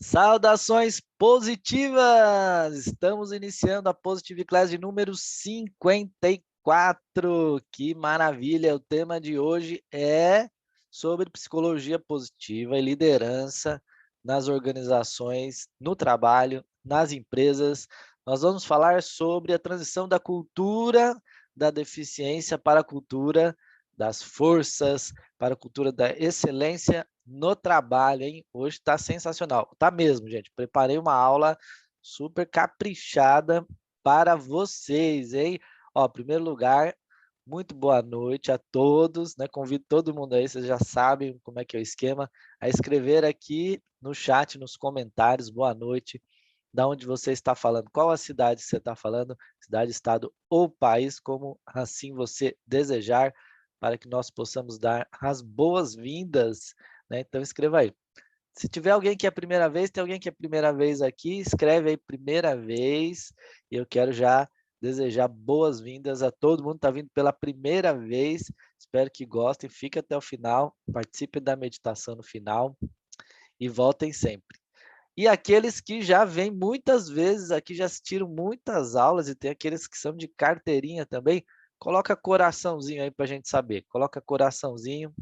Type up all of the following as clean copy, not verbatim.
Saudações positivas! Estamos iniciando a Positive Class de número 54. Que maravilha! O tema de hoje é sobre psicologia positiva e liderança nas organizações, no trabalho, nas empresas. Nós vamos falar sobre a transição da cultura da deficiência para a cultura das forças, para a cultura da excelência no trabalho, hein? Hoje está sensacional. Tá mesmo, gente. Preparei uma aula super caprichada para vocês, hein? Ó, em primeiro lugar, muito boa noite a todos, né? Convido todo mundo aí, vocês já sabem como é que é o esquema, a escrever aqui no chat, nos comentários, boa noite, da onde você está falando, qual a cidade você está falando, cidade, estado ou país, como assim você desejar, para que nós possamos dar as boas-vindas, né? Então escreva aí. Se tiver alguém que é a primeira vez, tem alguém que é a primeira vez aqui, escreve aí primeira vez, e eu quero já desejar boas-vindas a todo mundo que está vindo pela primeira vez, espero que gostem, fique até o final, participe da meditação no final e voltem sempre. E aqueles que já vêm muitas vezes aqui, já assistiram muitas aulas e tem aqueles que são de carteirinha também, coloca coraçãozinho aí para a gente saber. Coloca coraçãozinho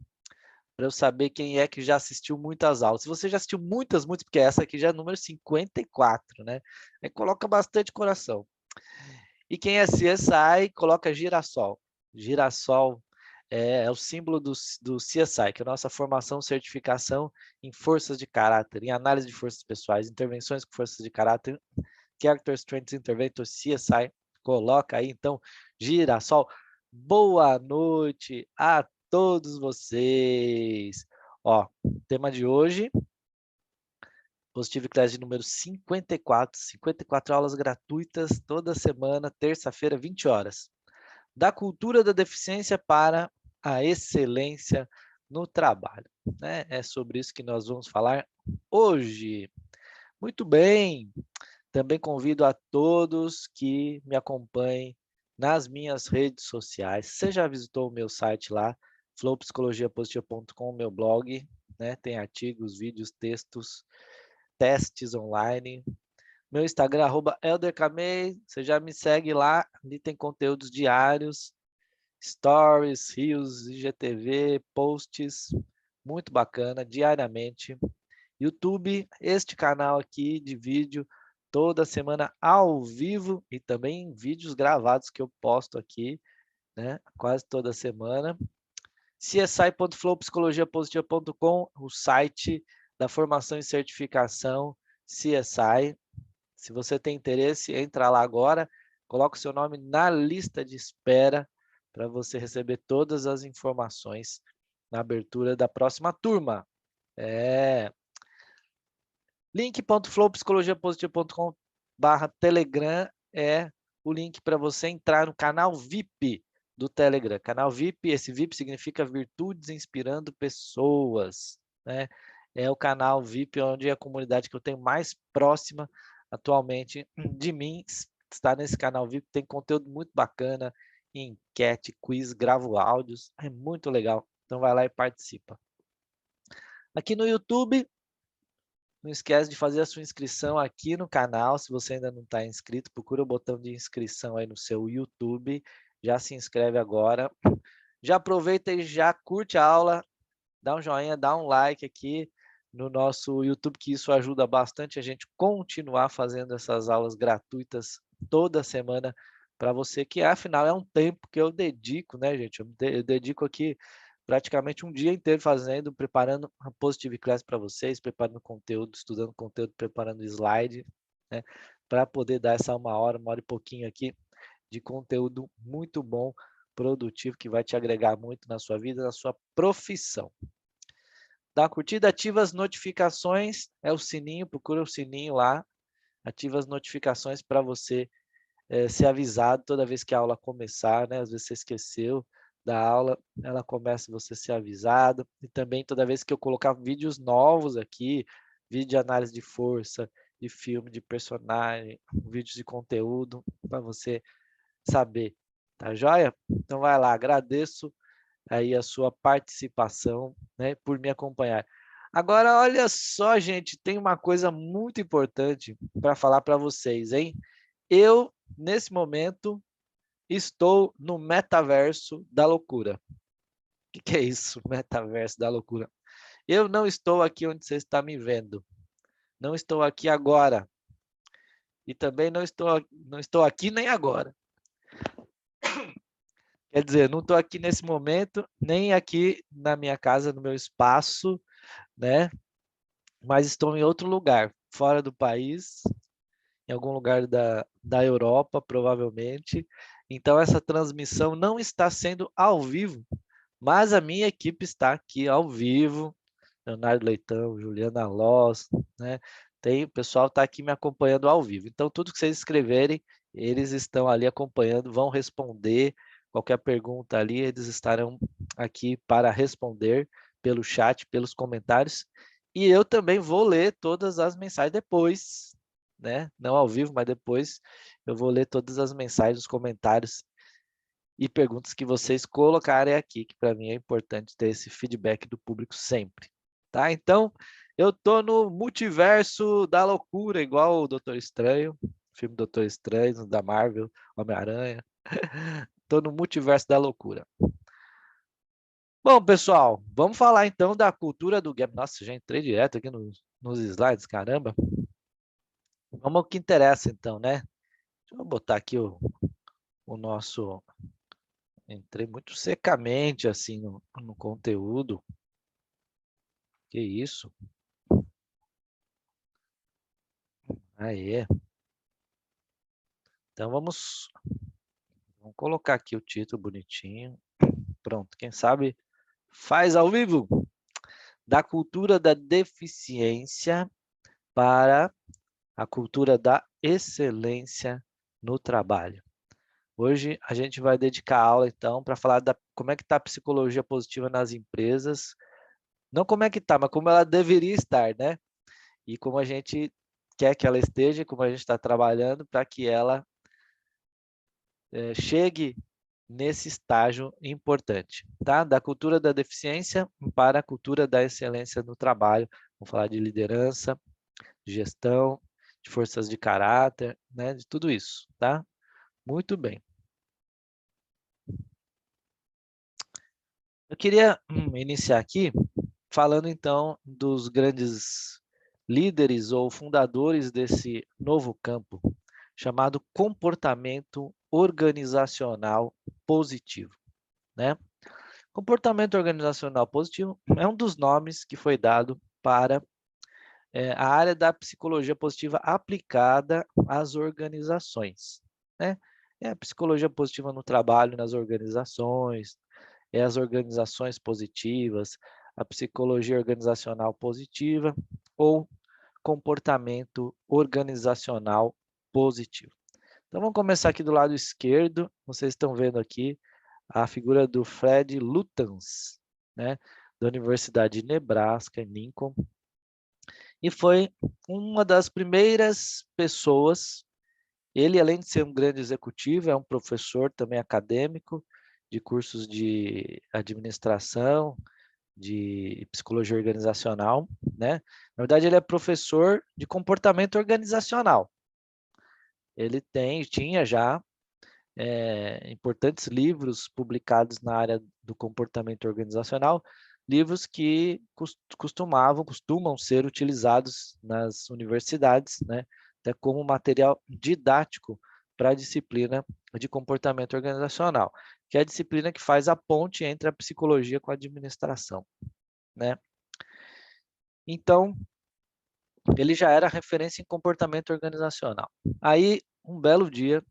para eu saber quem é que já assistiu muitas aulas. Se você já assistiu muitas, porque essa aqui já é número 54, né? Aí coloca bastante coração. E quem é CSI, coloca girassol. Girassol é o símbolo do CSI, que é a nossa formação, certificação em forças de caráter, em análise de forças pessoais, intervenções com forças de caráter, Character Strengths Interventor, CSI. Coloca aí, então, girassol. Boa noite a todos vocês. Ó, tema de hoje, Positive Class de número 54, 54 aulas gratuitas toda semana, terça-feira, 20 horas. Da cultura da deficiência para a excelência no trabalho, né? É sobre isso que nós vamos falar hoje. Muito bem. Também convido a todos que me acompanhem nas minhas redes sociais. Você já visitou o meu site lá, flowpsicologiapositiva.com, meu blog, né? Tem artigos, vídeos, textos, testes online. Meu Instagram, @elderkamei, você já me segue lá, ali tem conteúdos diários, stories, reels, IGTV, posts, muito bacana, diariamente. YouTube, este canal aqui de vídeo, toda semana ao vivo e também vídeos gravados que eu posto aqui, né, quase toda semana. CSI.flowpsicologiapositiva.com, o site da formação e certificação CSI. Se você tem interesse, entra lá agora, coloca o seu nome na lista de espera para você receber todas as informações na abertura da próxima turma. Link.flowpsicologiapositiva.com/Telegram é o link para você entrar no canal VIP do Telegram. Canal VIP, esse VIP significa Virtudes Inspirando Pessoas, né? É o canal VIP onde é a comunidade que eu tenho mais próxima atualmente de mim. Está nesse canal VIP, tem conteúdo muito bacana, enquete, quiz, gravo áudios, é muito legal. Então vai lá e participa. Aqui no YouTube, não esquece de fazer a sua inscrição aqui no canal. Se você ainda não está inscrito, procura o botão de inscrição aí no seu YouTube. Já se inscreve agora. Já aproveita e já curte a aula. Dá um joinha, dá um like aqui no nosso YouTube, que isso ajuda bastante a gente continuar fazendo essas aulas gratuitas toda semana para você, que afinal é um tempo que eu dedico, né, gente? Eu dedico aqui praticamente um dia inteiro fazendo, preparando a Positive Class para vocês, preparando conteúdo, estudando conteúdo, preparando slide, né, para poder dar essa uma hora e pouquinho aqui de conteúdo muito bom, produtivo, que vai te agregar muito na sua vida, na sua profissão. Dá uma curtida, ativa as notificações, é o sininho, procura o sininho lá, ativa as notificações para você ser avisado toda vez que a aula começar, né? Às vezes você esqueceu da aula, ela começa você ser avisado, e também toda vez que eu colocar vídeos novos aqui, vídeo de análise de força, de filme, de personagem, vídeos de conteúdo, para você saber, tá joia? Então vai lá, agradeço aí a sua participação, né, por me acompanhar. Agora, olha só, gente, tem uma coisa muito importante para falar para vocês, hein? Eu, nesse momento, estou no metaverso da loucura. O que é isso, metaverso da loucura? Eu não estou aqui onde você está me vendo. Não estou aqui agora. E também não estou aqui nem agora. Quer dizer, não estou aqui nesse momento, nem aqui na minha casa, no meu espaço, né? Mas estou em outro lugar, fora do país, em algum lugar da Europa, provavelmente. Então, essa transmissão não está sendo ao vivo, mas a minha equipe está aqui ao vivo. Leonardo Leitão, Juliana Loss, né? O pessoal está aqui me acompanhando ao vivo. Então, tudo que vocês escreverem, eles estão ali acompanhando, vão responder. Qualquer pergunta ali, eles estarão aqui para responder pelo chat, pelos comentários. E eu também vou ler todas as mensagens depois, né? Não ao vivo, mas depois eu vou ler todas as mensagens, os comentários e perguntas que vocês colocarem aqui, que para mim é importante ter esse feedback do público sempre, tá? Então, eu tô no multiverso da loucura, igual o Doutor Estranho, filme Doutor Estranho, da Marvel, Homem-Aranha. Tô no multiverso da loucura. Bom, pessoal, vamos falar então da cultura do game. Nossa, já entrei direto aqui nos slides, caramba. Vamos ao que interessa então, né? Deixa eu botar aqui o nosso... Entrei muito secamente assim no conteúdo. Que isso? Aí. Então vamos colocar aqui o título bonitinho. Pronto, quem sabe faz ao vivo. Da cultura da deficiência para a cultura da excelência no trabalho. Hoje a gente vai dedicar a aula então para falar como é que está a psicologia positiva nas empresas. Não como é que está, mas como ela deveria estar, né? E como a gente quer que ela esteja, como a gente está trabalhando para que ela chegue nesse estágio importante, tá? Da cultura da deficiência para a cultura da excelência no trabalho. Vamos falar de liderança, de gestão, de forças de caráter, né? De tudo isso, tá? Muito bem. Eu queria iniciar aqui falando então dos grandes líderes ou fundadores desse novo campo, chamado comportamento organizacional positivo, né? Comportamento organizacional positivo é um dos nomes que foi dado para a área da psicologia positiva aplicada às organizações, né? É a psicologia positiva no trabalho, nas organizações, é as organizações positivas, a psicologia organizacional positiva ou comportamento organizacional positivo. Então vamos começar aqui do lado esquerdo, vocês estão vendo aqui a figura do Fred Lutyens, né, da Universidade de Nebraska, em Lincoln, e foi uma das primeiras pessoas. Ele, além de ser um grande executivo, é um professor também acadêmico de cursos de administração, de psicologia organizacional, né? Na verdade, ele é professor de comportamento organizacional. Ele tinha já importantes livros publicados na área do comportamento organizacional, livros que costumam ser utilizados nas universidades, né, até como material didático para a disciplina de comportamento organizacional, que é a disciplina que faz a ponte entre a psicologia com a administração, né? Então, ele já era referência em comportamento organizacional. Aí, um belo dia,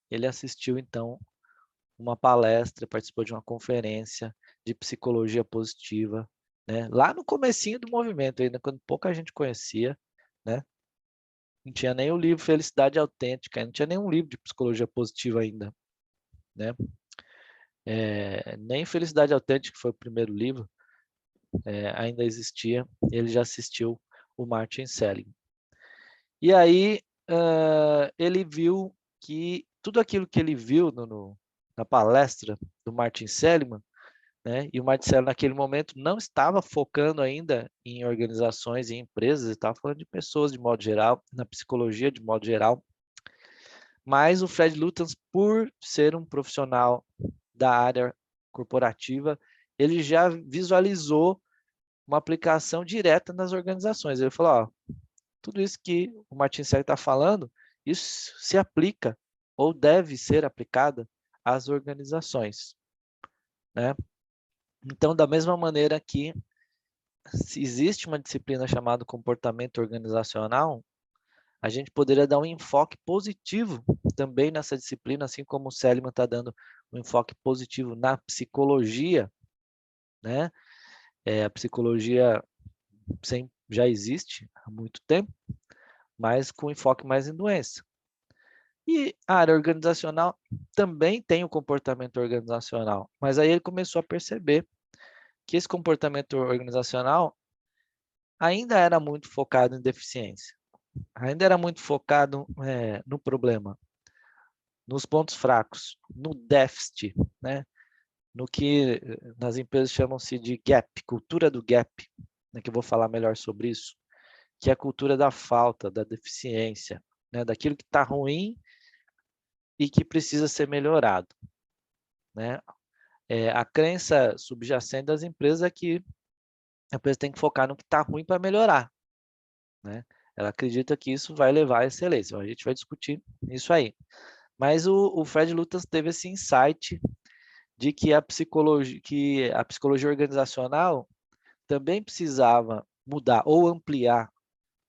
ele assistiu, então, uma palestra, participou de uma conferência de psicologia positiva, né? Lá no comecinho do movimento, ainda quando pouca gente conhecia, né? Não tinha nem o livro Felicidade Autêntica, não tinha nenhum livro de psicologia positiva ainda, né? Nem Felicidade Autêntica, que foi o primeiro livro, ainda existia. Ele já assistiu o Martin Seligman. E aí ele viu que tudo aquilo que ele viu na palestra do Martin Seligman, né? E o Marcelo, naquele momento, não estava focando ainda em organizações e empresas, estava falando de pessoas de modo geral, na psicologia de modo geral. Mas o Fred Lutyens, por ser um profissional da área corporativa, ele já visualizou uma aplicação direta nas organizações. Ele falou, ó, tudo isso que o Martin Seligman está falando, isso se aplica ou deve ser aplicada às organizações, né? Então, da mesma maneira que se existe uma disciplina chamada comportamento organizacional, a gente poderia dar um enfoque positivo também nessa disciplina, assim como o Seligman está dando um enfoque positivo na psicologia, né? A psicologia já existe há muito tempo, mas com enfoque mais em doença. E a área organizacional também tem o comportamento organizacional, mas aí ele começou a perceber que esse comportamento organizacional ainda era muito focado em deficiência, ainda era muito focado no problema, nos pontos fracos, no déficit, né? No que nas empresas chamam-se de gap, cultura do gap, né? Que eu vou falar melhor sobre isso, que é a cultura da falta, da deficiência, né? Daquilo que está ruim e que precisa ser melhorado, né? A crença subjacente das empresas é que a empresa tem que focar no que está ruim para melhorar, né? Ela acredita que isso vai levar à excelência. A gente vai discutir isso aí. Mas o Fred Lutyens teve esse insight de que a psicologia organizacional também precisava mudar ou ampliar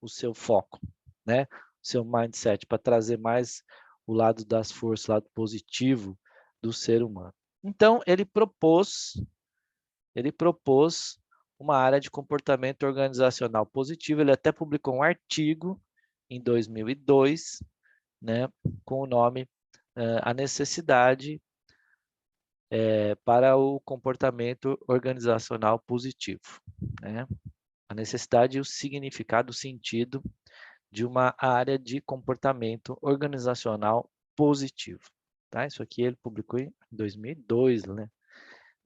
o seu foco, né? O seu mindset, para trazer mais o lado das forças, o lado positivo do ser humano. Então, ele propôs uma área de comportamento organizacional positivo. Ele até publicou um artigo em 2002, né, com o nome A Necessidade para o Comportamento Organizacional Positivo, né? A necessidade e o significado, o sentido de uma área de comportamento organizacional positivo. Tá? Isso aqui ele publicou em 2002, né?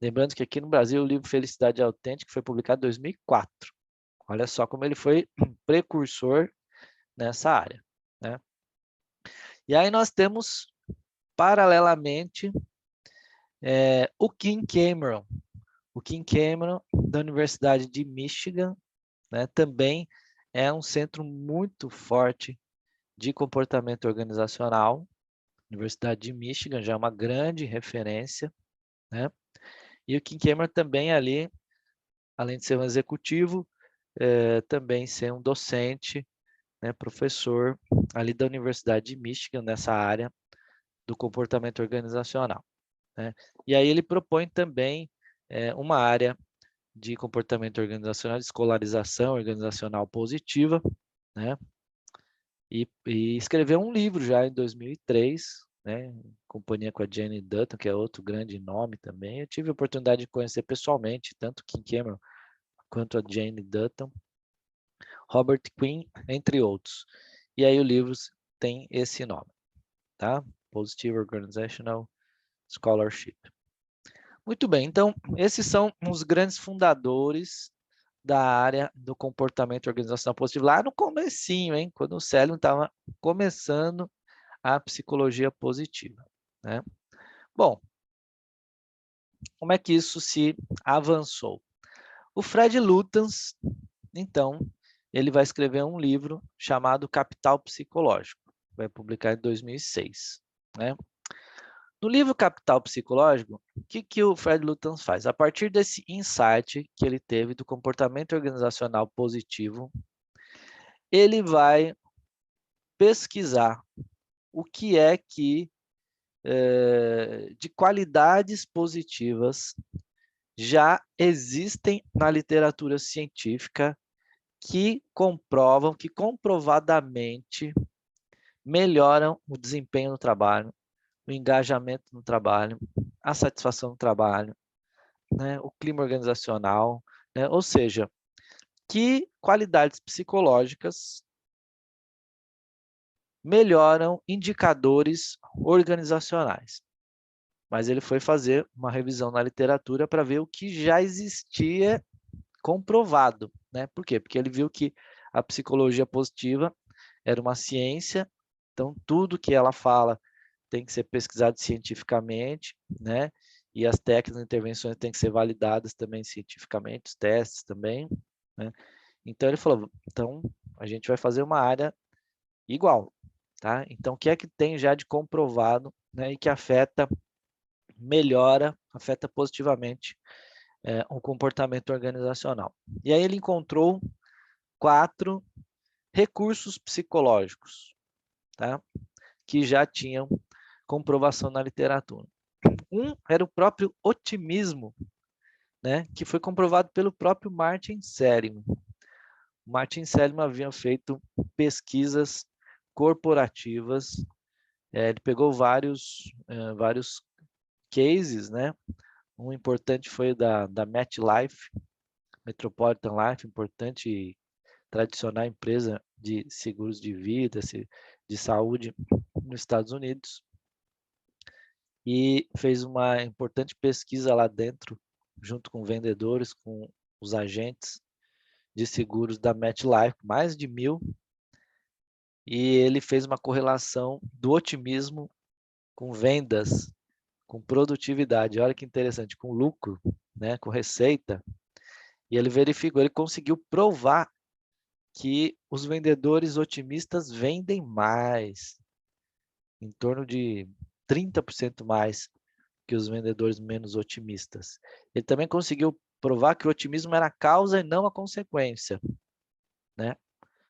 Lembrando que aqui no Brasil o livro Felicidade Autêntica foi publicado em 2004. Olha só como ele foi precursor nessa área, né? E aí nós temos, paralelamente, o Kim Cameron. O Kim Cameron, da Universidade de Michigan, né, também é um centro muito forte de comportamento organizacional. Universidade de Michigan já é uma grande referência, né? E o Kim Cameron também ali, além de ser um executivo, também ser um docente, né, professor ali da Universidade de Michigan nessa área do comportamento organizacional, né? E aí ele propõe também uma área de comportamento organizacional, de escolarização organizacional positiva, né? E escreveu um livro já em 2003, né? Em companhia com a Jane Dutton, que é outro grande nome também. Eu tive a oportunidade de conhecer pessoalmente tanto Kim Cameron quanto a Jane Dutton, Robert Quinn, entre outros. E aí o livro tem esse nome, tá? Positive Organizational Scholarship. Muito bem, então esses são os grandes fundadores da área do comportamento organizacional positivo, lá no comecinho, hein? Quando o Seligman estava começando a psicologia positiva, né? Bom, como é que isso se avançou? O Fred Lutyens, então, ele vai escrever um livro chamado Capital Psicológico, vai publicar em 2006, né? No livro Capital Psicológico, o que o Fred Lutyens faz? A partir desse insight que ele teve do comportamento organizacional positivo, ele vai pesquisar o que é que de qualidades positivas já existem na literatura científica que comprovam, que comprovadamente melhoram o desempenho no trabalho, o engajamento no trabalho, a satisfação no trabalho, né, o clima organizacional, né, ou seja, que qualidades psicológicas melhoram indicadores organizacionais. mas ele foi fazer uma revisão na literatura para ver o que já existia comprovado, né? Por quê? Porque ele viu que a psicologia positiva era uma ciência, então tudo que ela fala tem que ser pesquisado cientificamente, né? E as técnicas de intervenções têm que ser validadas também cientificamente, os testes também, né? Então ele falou, então a gente vai fazer uma área igual, tá? Então o que é que tem já de comprovado, né? E que melhora, afeta positivamente o comportamento organizacional. E aí ele encontrou 4 recursos psicológicos, tá? Que já tinham comprovação na literatura. Um era o próprio otimismo, né? Que foi comprovado pelo próprio Martin Seligman. O Martin Seligman havia feito pesquisas corporativas, ele pegou vários cases, né? Um importante foi da MetLife, Metropolitan Life, importante tradicional empresa de seguros de vida, de saúde nos Estados Unidos, e fez uma importante pesquisa lá dentro, junto com vendedores, com os agentes de seguros da MetLife, mais de 1.000, e ele fez uma correlação do otimismo com vendas, com produtividade, olha que interessante, com lucro, né, com receita, e ele verificou, ele conseguiu provar que os vendedores otimistas vendem mais, em torno de 30% mais que os vendedores menos otimistas. Ele também conseguiu provar que o otimismo era a causa e não a consequência, né?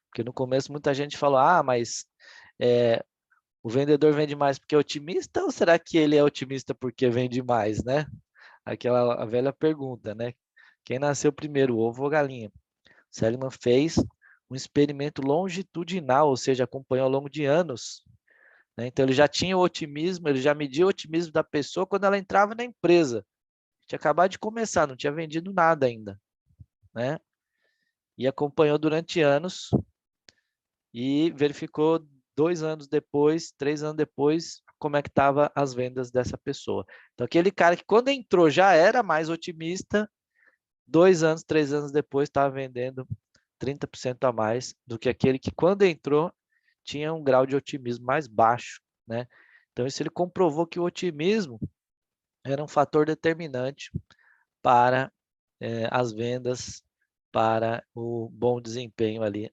Porque no começo muita gente falou, mas o vendedor vende mais porque é otimista ou será que ele é otimista porque vende mais, né? A velha pergunta, né? Quem nasceu primeiro, o ovo ou a galinha? Seligman fez um experimento longitudinal, ou seja, acompanhou ao longo de anos, né? Então ele já tinha o otimismo, ele já media o otimismo da pessoa quando ela entrava na empresa. Tinha acabado de começar, não tinha vendido nada ainda, né? E acompanhou durante anos e verificou 2 anos depois, 3 anos depois, como é que estavam as vendas dessa pessoa. Então aquele cara que quando entrou já era mais otimista, 2 anos, 3 anos depois estava vendendo 30% a mais do que aquele que quando entrou tinha um grau de otimismo mais baixo, né? Então isso ele comprovou que o otimismo era um fator determinante para as vendas, para o bom desempenho ali,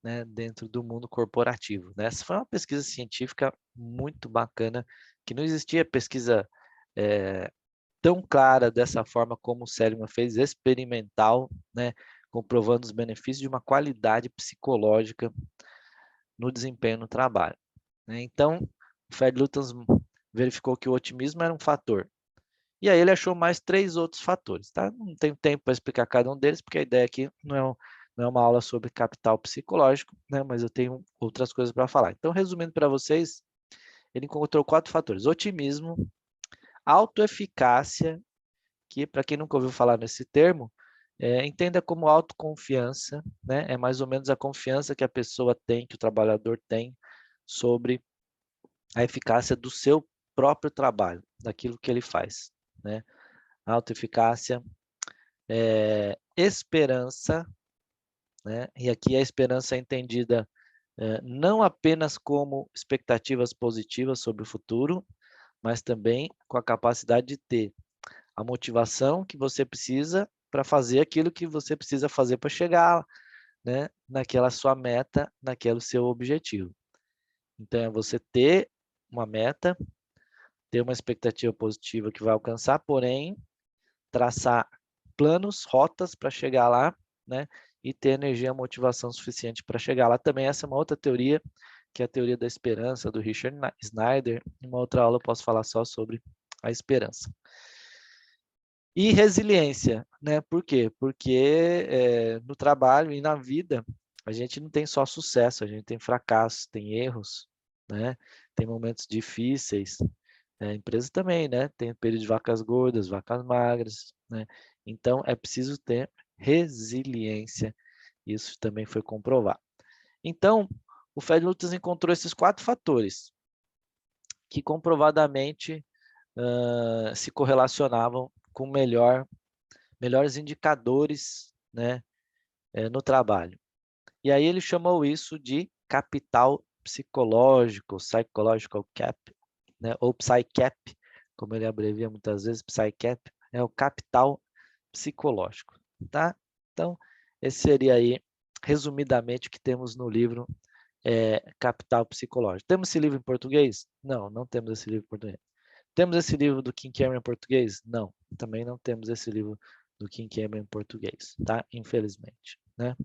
né, dentro do mundo corporativo, né? Essa foi uma pesquisa científica muito bacana, que não existia pesquisa tão clara dessa forma como o Seligman fez, experimental, né, comprovando os benefícios de uma qualidade psicológica no desempenho no trabalho, né? Então, o Fred Lutyens verificou que o otimismo era um fator. E aí ele achou mais 3 outros fatores, tá? Não tenho tempo para explicar cada um deles, porque a ideia aqui não é uma aula sobre capital psicológico, né? Mas eu tenho outras coisas para falar. Então, resumindo para vocês, ele encontrou 4 fatores: otimismo, autoeficácia, que para quem nunca ouviu falar nesse termo, entenda como autoconfiança, né? É mais ou menos a confiança que a pessoa tem, que o trabalhador tem sobre a eficácia do seu próprio trabalho, daquilo que ele faz, né? Autoeficácia, esperança, né? E aqui a esperança é entendida não apenas como expectativas positivas sobre o futuro, mas também com a capacidade de ter a motivação que você precisa para fazer aquilo que você precisa fazer para chegar, né, naquela sua meta, naquele seu objetivo. Então, é você ter uma meta, ter uma expectativa positiva que vai alcançar, porém, traçar planos, rotas para chegar lá, né, e ter energia e motivação suficiente para chegar lá. Também essa é uma outra teoria, que é a teoria da esperança, do Richard Snyder. Em uma outra aula eu posso falar só sobre a esperança. E resiliência, né? Por quê? Porque no trabalho e na vida, a gente não tem só sucesso, a gente tem fracassos, tem erros, né? Tem momentos difíceis. A empresa também, né? Tem período de vacas gordas, vacas magras, né? Então, é preciso ter resiliência. Isso também foi comprovado. Então, o Fred Lutyens encontrou esses 4 fatores que comprovadamente se correlacionavam com melhores indicadores, né, no trabalho. E aí ele chamou isso de capital psicológico, psychological cap, né, ou PsyCap, como ele abrevia muitas vezes, PsyCap, é o capital psicológico, tá? Então, esse seria aí, resumidamente, o que temos no livro Capital Psicológico. Temos esse livro em português? Não, não temos esse livro em português. Temos esse livro do Kim Cameron em português? Não, também não temos esse livro do Kim Cameron em português, tá? Infelizmente, né?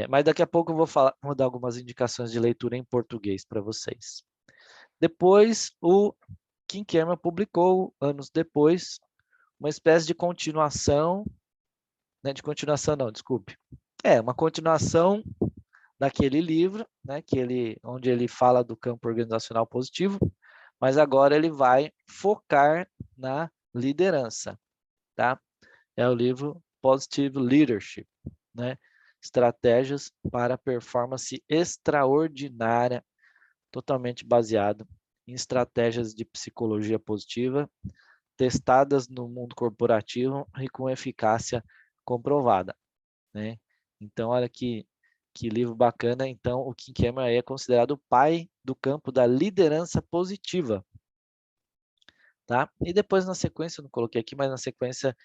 Mas daqui a pouco eu vou dar algumas indicações de leitura em português para vocês. Depois, o Kim Cameron publicou, anos depois, uma espécie de continuação, né, de continuação não, desculpe. Uma continuação daquele livro, né, onde ele fala do campo organizacional positivo, mas agora ele vai focar na liderança, tá? É o livro Positive Leadership, né? Estratégias para performance extraordinária, totalmente baseado em estratégias de psicologia positiva, testadas no mundo corporativo e com eficácia comprovada, né? Então, olha que livro bacana. Então, o Kim Cameron é considerado o pai do campo da liderança positiva, tá? E depois, na sequência, eu não coloquei aqui, mas na sequência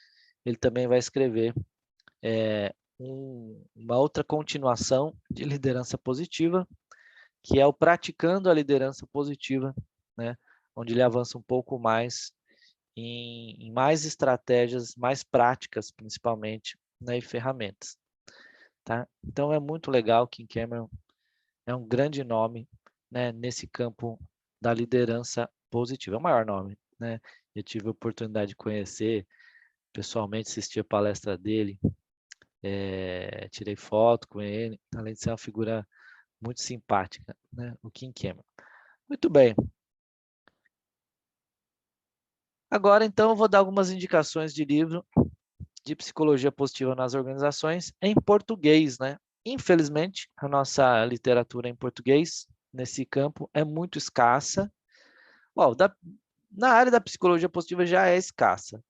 ele também vai escrever uma outra continuação de liderança positiva, que é o Praticando a Liderança Positiva, né? Onde ele avança um pouco mais em mais estratégias, mais práticas, principalmente, né? E ferramentas, tá? Então, é muito legal. Kim Cameron é um grande nome, né? Nesse campo da liderança positiva. É o maior nome, né? Eu tive a oportunidade de conhecer pessoalmente, assisti a palestra dele, tirei foto com ele, além de ser uma figura muito simpática, né? O Kim Cameron. Muito bem. Agora, então, eu vou dar algumas indicações de livro de psicologia positiva nas organizações em português, né? Infelizmente, a nossa literatura em português nesse campo é muito escassa. Bom, na área da psicologia positiva já é escassa,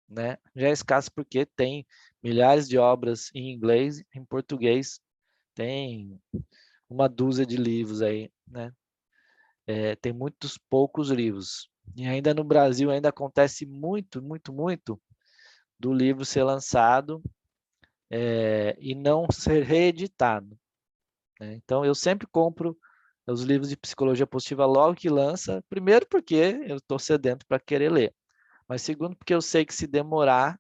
né? Já é escassa porque tem milhares de obras em inglês, em português tem uma dúzia de livros aí, né? Tem muitos poucos livros. E ainda no Brasil ainda acontece muito, muito, muito do livro ser lançado e não ser reeditado, né? Então eu sempre compro os livros de psicologia positiva logo que lança, primeiro porque eu estou sedento para querer ler, mas segundo porque eu sei que se demorar,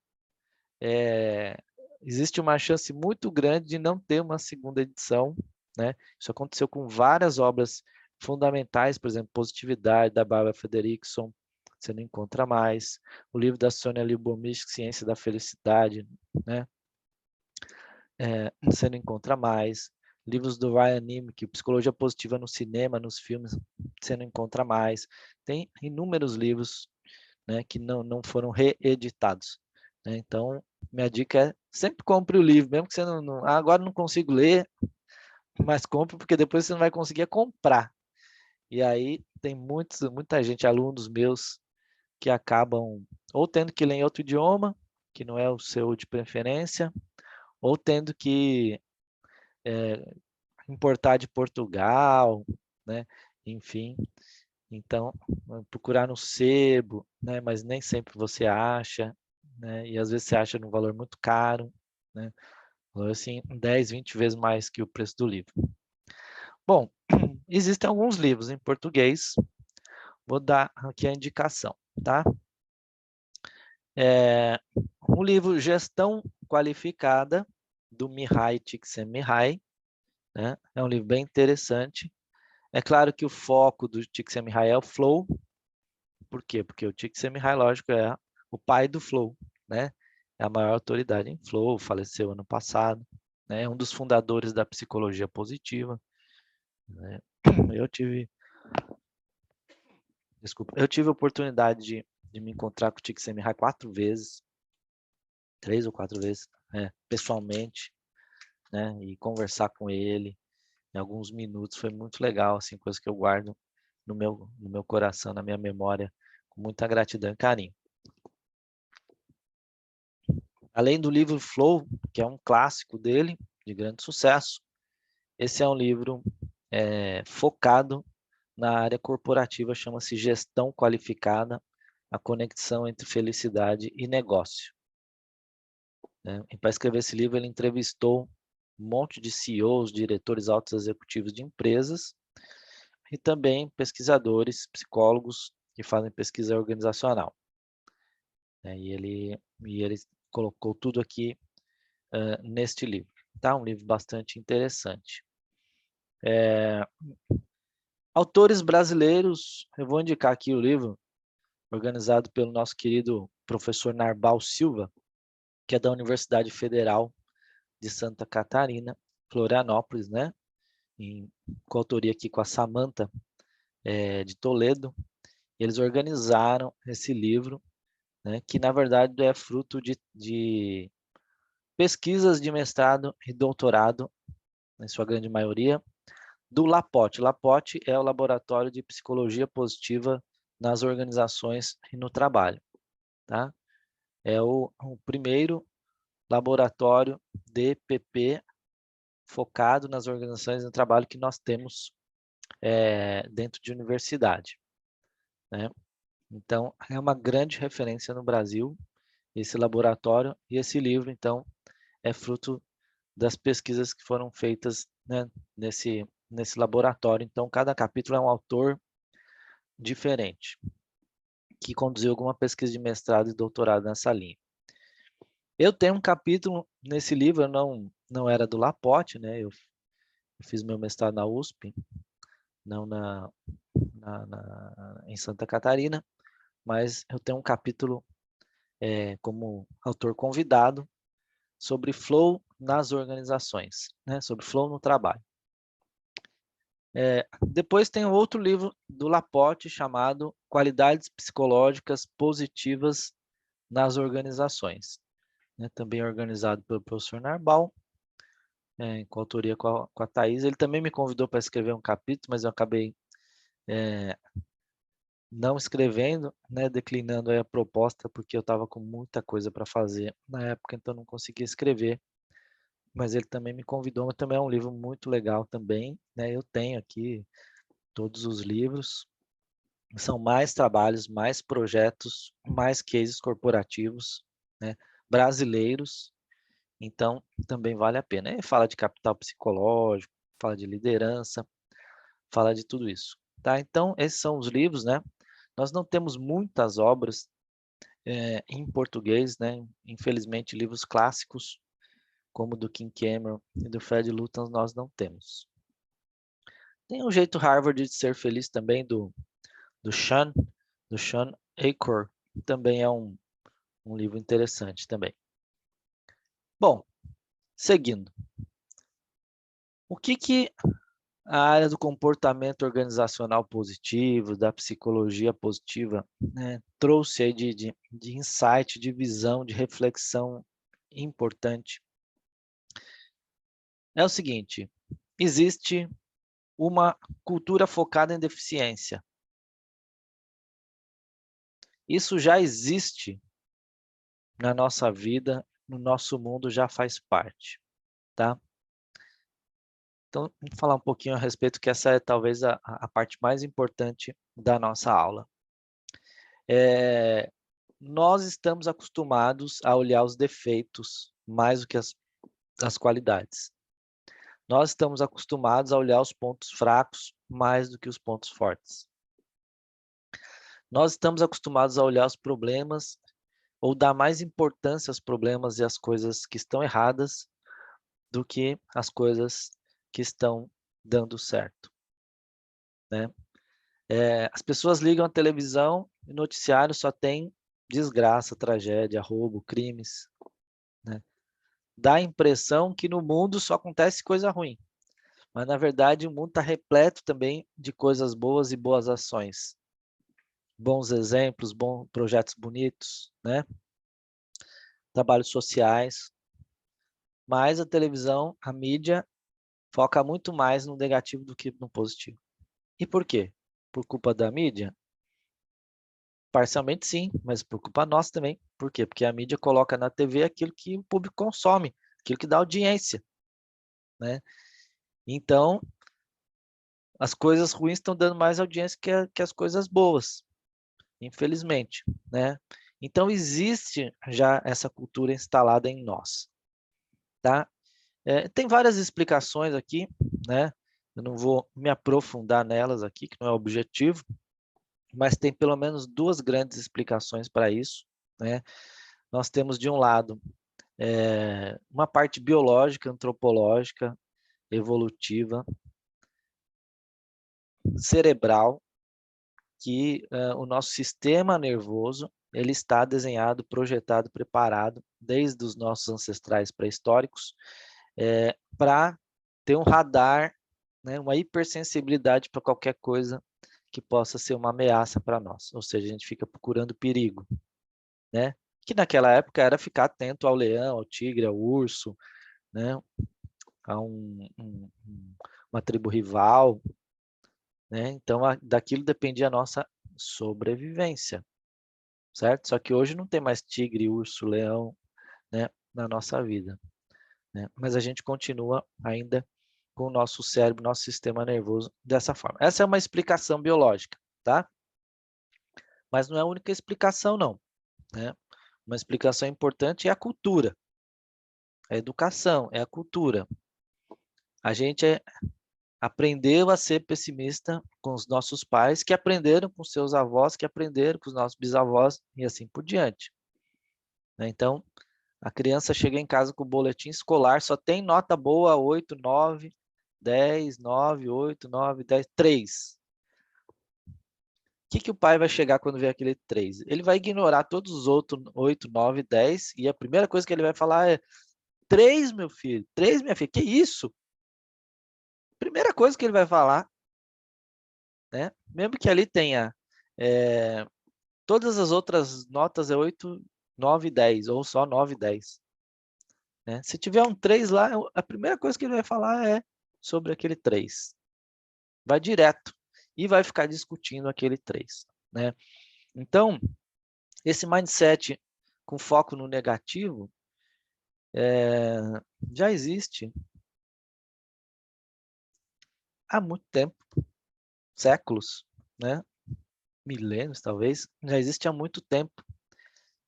existe uma chance muito grande de não ter uma segunda edição, né? Isso aconteceu com várias obras fundamentais, por exemplo, Positividade, da Barbara Fredrickson, você não encontra mais. O livro da Sônia Lyubomirsky, Ciência da Felicidade, né? Você não encontra mais. Livros do Ryan Nimick, Psicologia Positiva no cinema, nos filmes, você não encontra mais. Tem inúmeros livros, né, que não foram reeditados, né? Então, minha dica é sempre compre o livro, mesmo que você agora não consigo ler, mas compre, porque depois você não vai conseguir comprar. E aí tem muita gente, alunos meus, que acabam ou tendo que ler em outro idioma, que não é o seu de preferência, ou tendo que importar de Portugal, né? Enfim, então procurar no sebo, né? Mas nem sempre você acha, né? E às vezes você acha num valor muito caro, né? Assim, 10, 20 vezes mais que o preço do livro. Bom, existem alguns livros em português, vou dar aqui a indicação, tá? Um livro Gestão Qualificada, do Mihai Csikszentmihalyi, né? É um livro bem interessante. É claro que o foco do Csikszentmihalyi é o Flow. Por quê? Porque o Csikszentmihalyi, lógico, é o pai do Flow, né? É a maior autoridade em Flow, faleceu ano passado, né? É um dos fundadores da psicologia positiva, né? Eu tive, eu tive a oportunidade de me encontrar com o Csikszentmihalyi 4 vezes, 3 ou 4 vezes, pessoalmente, né? E conversar com ele em alguns minutos foi muito legal, assim, coisa que eu guardo no meu coração, na minha memória, com muita gratidão e carinho. Além do livro Flow, que é um clássico dele, de grande sucesso, esse é um livro focado na área corporativa, chama-se Gestão Qualificada, a conexão entre felicidade e negócio. E para escrever esse livro, ele entrevistou um monte de CEOs, diretores altos executivos de empresas, e também pesquisadores, psicólogos que fazem pesquisa organizacional. E ele colocou tudo aqui neste livro. Tá? Um livro bastante interessante. Autores brasileiros, eu vou indicar aqui o livro, organizado pelo nosso querido professor Narbal Silva, que é da Universidade Federal de Santa Catarina, Florianópolis, né? Em coautoria aqui com a Samantha de Toledo. Eles organizaram esse livro, né, que na verdade é fruto de pesquisas de mestrado e doutorado, em sua grande maioria, do LAPOT. LAPOT é o Laboratório de Psicologia Positiva nas Organizações e no Trabalho. Tá? É o primeiro laboratório DPP focado nas organizações e no trabalho que nós temos dentro de universidade. Né? Então, é uma grande referência no Brasil, esse laboratório, e esse livro, então, é fruto das pesquisas que foram feitas, né, nesse laboratório. Então, cada capítulo é um autor diferente, que conduziu alguma pesquisa de mestrado e doutorado nessa linha. Eu tenho um capítulo nesse livro, eu não era do LAPOT, né? Eu fiz meu mestrado na USP, não em Santa Catarina, mas eu tenho um capítulo como autor convidado sobre flow nas organizações, né? Sobre flow no trabalho. Depois tem outro livro do LAPOT chamado Qualidades Psicológicas Positivas nas Organizações, né? Também organizado pelo professor Narbal, em coautoria com a Thais. Ele também me convidou para escrever um capítulo, mas eu acabei não escrevendo, né? Declinando aí a proposta, porque eu estava com muita coisa para fazer na época, então não consegui escrever. Mas ele também me convidou, mas também é um livro muito legal também, né? Eu tenho aqui todos os livros. São mais trabalhos, mais projetos, mais cases corporativos, né? Brasileiros. Então, também vale a pena. Ele fala de capital psicológico, fala de liderança, fala de tudo isso. Tá? Então, esses são os livros, né? Nós não temos muitas obras em português, né? Infelizmente, livros clássicos, como do Kim Cameron e do Fred Luton, nós não temos. Tem um jeito Harvard de ser feliz também, do Sean Achor, também é um livro interessante também. Bom, seguindo. O que a área do comportamento organizacional positivo, da psicologia positiva, né, trouxe aí de insight, de visão, de reflexão importante? É o seguinte, existe uma cultura focada em deficiência. Isso já existe na nossa vida, no nosso mundo, já faz parte, tá? Então, vamos falar um pouquinho a respeito, que essa é talvez a parte mais importante da nossa aula. Nós estamos acostumados a olhar os defeitos mais do que as qualidades. Nós estamos acostumados a olhar os pontos fracos mais do que os pontos fortes. Nós estamos acostumados a olhar os problemas ou dar mais importância aos problemas e às coisas que estão erradas do que as coisas que estão dando certo, né? As pessoas ligam a televisão e o noticiário só tem desgraça, tragédia, roubo, crimes, né? Dá a impressão que no mundo só acontece coisa ruim, mas na verdade o mundo está repleto também de coisas boas e boas ações, bons exemplos, bons projetos bonitos, né? Trabalhos sociais, mas a televisão, a mídia, foca muito mais no negativo do que no positivo. E por quê? Por culpa da mídia? Parcialmente sim, mas por culpa nossa também. Por quê? Porque a mídia coloca na TV aquilo que o público consome, aquilo que dá audiência, né? Então, as coisas ruins estão dando mais audiência que as coisas boas, infelizmente, né? Então, existe já essa cultura instalada em nós, tá? Tem várias explicações aqui, né? Eu não vou me aprofundar nelas aqui, que não é o objetivo, mas tem pelo menos duas grandes explicações para isso, né? Nós temos, de um lado, uma parte biológica, antropológica, evolutiva, cerebral, que o nosso sistema nervoso ele está desenhado, projetado, preparado, desde os nossos ancestrais pré-históricos, para ter um radar, né, uma hipersensibilidade para qualquer coisa que possa ser uma ameaça para nós. Ou seja, a gente fica procurando perigo, né? Que naquela época era ficar atento ao leão, ao tigre, ao urso, né? A uma tribo rival, né? Então, daquilo dependia a nossa sobrevivência, certo? Só que hoje não tem mais tigre, urso, leão, né, na nossa vida, né? Mas a gente continua ainda com o nosso cérebro, nosso sistema nervoso dessa forma. Essa é uma explicação biológica, tá? Mas não é a única explicação, não, né? Uma explicação importante é a cultura, a educação, é a cultura. A gente aprendeu a ser pessimista com os nossos pais, que aprenderam com seus avós, que aprenderam com os nossos bisavós e assim por diante, né? Então, a criança chega em casa com o boletim escolar, só tem nota boa 8, 9, 10, 9, 8, 9, 10, 3. O que o pai vai chegar quando vê aquele 3? Ele vai ignorar todos os outros 8, 9, 10 e a primeira coisa que ele vai falar é 3, meu filho, 3, minha filha, que isso? Primeira coisa que ele vai falar, né? Mesmo que ali tenha todas as outras notas é 8, 9, 10, ou só 9, 10. Né? Se tiver um 3 lá, a primeira coisa que ele vai falar é sobre aquele 3. Vai direto e vai ficar discutindo aquele 3. Né? Então, esse mindset com foco no negativo já existe há muito tempo, séculos, né? Milênios talvez, já existe há muito tempo.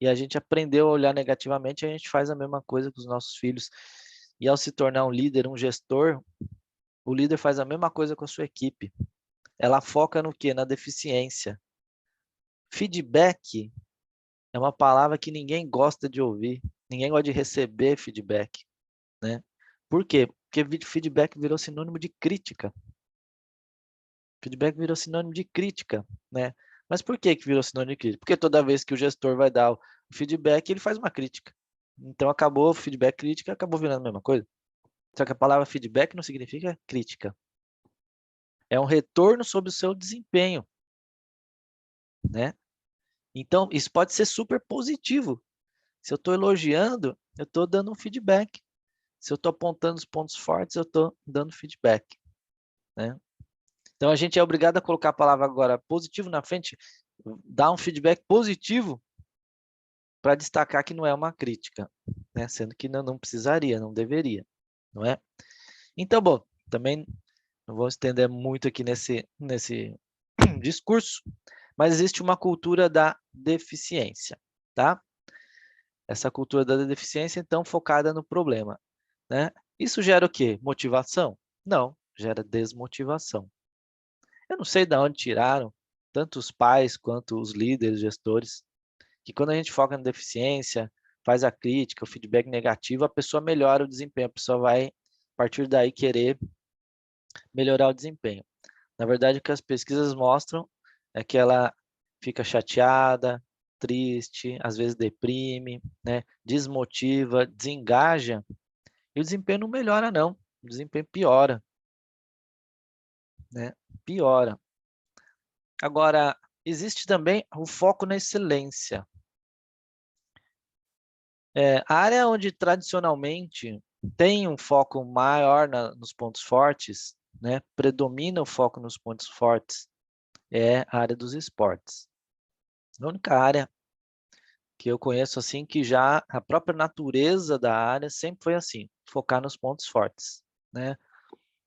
E a gente aprendeu a olhar negativamente, a gente faz a mesma coisa com os nossos filhos. E ao se tornar um líder, um gestor, o líder faz a mesma coisa com a sua equipe. Ela foca no quê? Na deficiência. Feedback é uma palavra que ninguém gosta de ouvir, ninguém gosta de receber feedback, né? Por quê? Porque feedback virou sinônimo de crítica. Feedback virou sinônimo de crítica, né? Mas por que virou sinônimo de crítica? Porque toda vez que o gestor vai dar o feedback, ele faz uma crítica. Então acabou o feedback, crítica, acabou virando a mesma coisa. Só que a palavra feedback não significa crítica. É um retorno sobre o seu desempenho, né? Então, isso pode ser super positivo. Se eu estou elogiando, eu estou dando um feedback. Se eu estou apontando os pontos fortes, eu estou dando feedback, né? Então, a gente é obrigado a colocar a palavra agora positivo na frente, dar um feedback positivo para destacar que não é uma crítica, né? Sendo que não precisaria, não deveria, não é? Então, bom, também não vou estender muito aqui nesse discurso, mas existe uma cultura da deficiência, tá? Essa cultura da deficiência, então, focada no problema, né? Isso gera o quê? Motivação? Não, gera desmotivação. Eu não sei de onde tiraram, tanto os pais quanto os líderes, gestores, que quando a gente foca na deficiência, faz a crítica, o feedback negativo, a pessoa melhora o desempenho, a pessoa vai, a partir daí, querer melhorar o desempenho. Na verdade, o que as pesquisas mostram é que ela fica chateada, triste, às vezes deprime, né? Desmotiva, desengaja, e o desempenho não melhora, não. O desempenho piora, né? Piora. Agora, existe também o foco na excelência. A área onde tradicionalmente tem um foco maior nos pontos fortes, né? Predomina o foco nos pontos fortes, é a área dos esportes. A única área que eu conheço assim que já a própria natureza da área sempre foi assim, focar nos pontos fortes, né?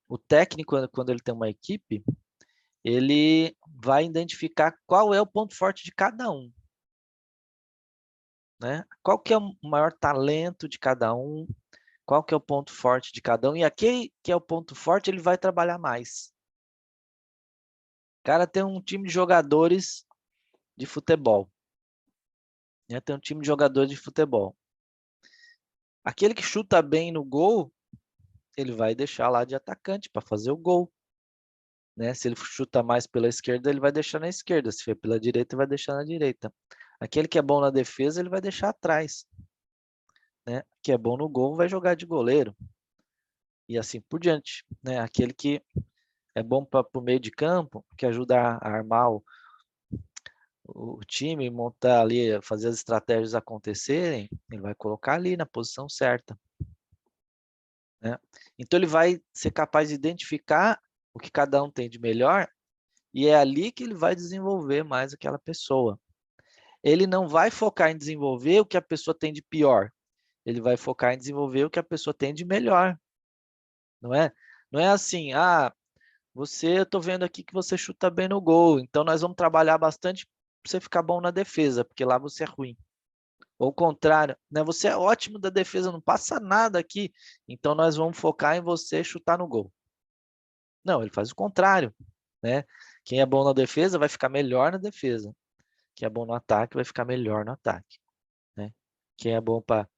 O técnico, quando ele tem uma equipe, ele vai identificar qual é o ponto forte de cada um, né? Qual que é o maior talento de cada um, qual que é o ponto forte de cada um, e aquele que é o ponto forte, ele vai trabalhar mais. O cara tem um time de jogadores de futebol, né? Tem um time de jogadores de futebol. Aquele que chuta bem no gol, ele vai deixar lá de atacante para fazer o gol, né? Se ele chuta mais pela esquerda, ele vai deixar na esquerda. Se for pela direita, ele vai deixar na direita. Aquele que é bom na defesa, ele vai deixar atrás, né? Que é bom no gol, vai jogar de goleiro. E assim por diante, né? Aquele que é bom para o meio de campo, que ajuda a armar o time, montar ali, fazer as estratégias acontecerem, ele vai colocar ali na posição certa, né? Então ele vai ser capaz de identificar o que cada um tem de melhor e é ali que ele vai desenvolver mais aquela pessoa. Ele não vai focar em desenvolver o que a pessoa tem de pior, ele vai focar em desenvolver o que a pessoa tem de melhor, não é? Não é assim, eu tô vendo aqui que você chuta bem no gol, então nós vamos trabalhar bastante para você ficar bom na defesa, porque lá você é ruim. Ou o contrário, né? Você é ótimo da defesa, não passa nada aqui, então nós vamos focar em você chutar no gol. Não, ele faz o contrário, né? Quem é bom na defesa vai ficar melhor na defesa. Quem é bom no ataque vai ficar melhor no ataque, né? Quem é bom para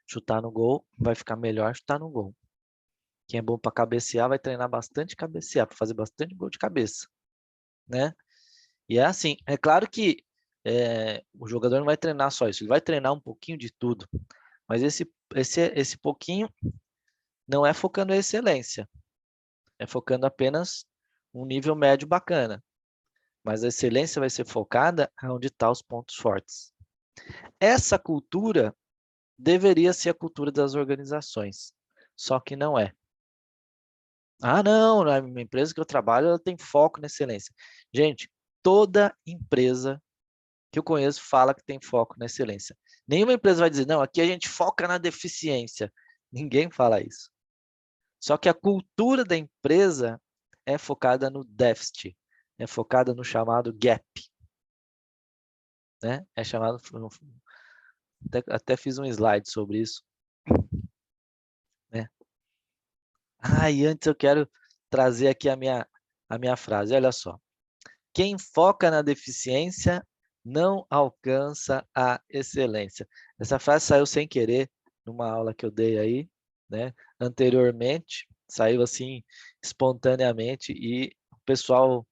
chutar no gol vai ficar melhor chutar no gol. Quem é bom para cabecear vai treinar bastante cabecear, para fazer bastante gol de cabeça, né? E é assim, é claro que o jogador não vai treinar só isso, ele vai treinar um pouquinho de tudo, mas esse pouquinho não é focando em excelência, é focando apenas um nível médio bacana. Mas a excelência vai ser focada onde estão os pontos fortes. Essa cultura deveria ser a cultura das organizações, só que não é. Não, na minha empresa que eu trabalho, ela tem foco na excelência. Gente, toda empresa que eu conheço fala que tem foco na excelência. Nenhuma empresa vai dizer, não, aqui a gente foca na deficiência. Ninguém fala isso. Só que a cultura da empresa é focada no déficit, é focada no chamado gap, né? É chamado, até fiz um slide sobre isso, né? E antes eu quero trazer aqui a minha frase, olha só. Quem foca na deficiência não alcança a excelência. Essa frase saiu sem querer numa aula que eu dei aí, né? Anteriormente, saiu assim espontaneamente e o pessoal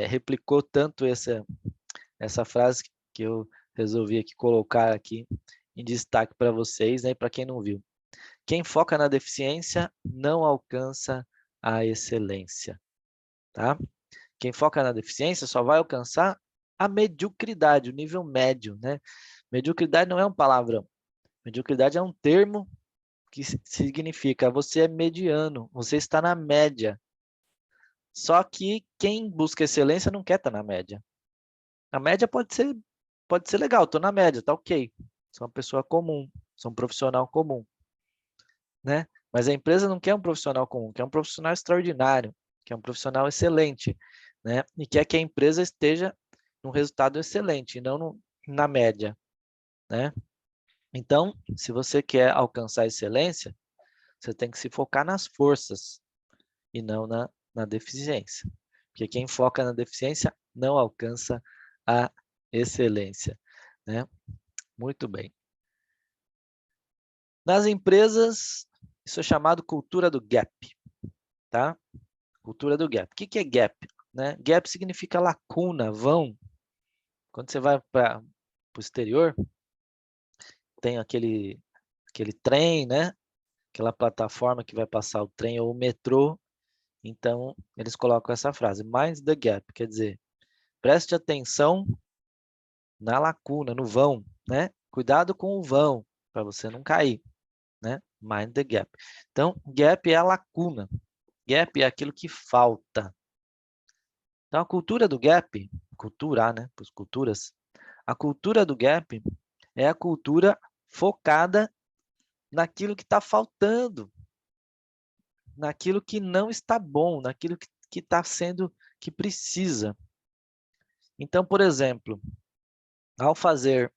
replicou tanto essa frase que eu resolvi aqui colocar aqui em destaque para vocês, né? Para quem não viu. Quem foca na deficiência não alcança a excelência, tá? Quem foca na deficiência só vai alcançar a mediocridade, o nível médio, né? Mediocridade não é um palavrão. Mediocridade é um termo que significa você é mediano, você está na média. Só que quem busca excelência não quer estar na média. A média pode ser legal, estou na média, tá ok. Sou uma pessoa comum, sou um profissional comum, né? Mas a empresa não quer um profissional comum, quer um profissional extraordinário, quer um profissional excelente, né? E quer que a empresa esteja num resultado excelente, e não na média, né? Então, se você quer alcançar a excelência, você tem que se focar nas forças e não na deficiência. Porque quem foca na deficiência não alcança a excelência, né? Muito bem. Nas empresas, isso é chamado cultura do gap, tá? Cultura do gap. O que é gap? Né? Gap significa lacuna, vão. Quando você vai para o exterior, tem aquele trem, né? Aquela plataforma que vai passar o trem ou o metrô. Então, eles colocam essa frase, mind the gap, quer dizer, preste atenção na lacuna, no vão, né? Cuidado com o vão, para você não cair, né? Mind the gap. Então, gap é a lacuna. Gap é aquilo que falta. Então, a cultura do gap, cultura, né, para as culturas, a cultura do gap é a cultura focada naquilo que está faltando, naquilo que não está bom, naquilo que está sendo, que precisa. Então, por exemplo, ao fazer,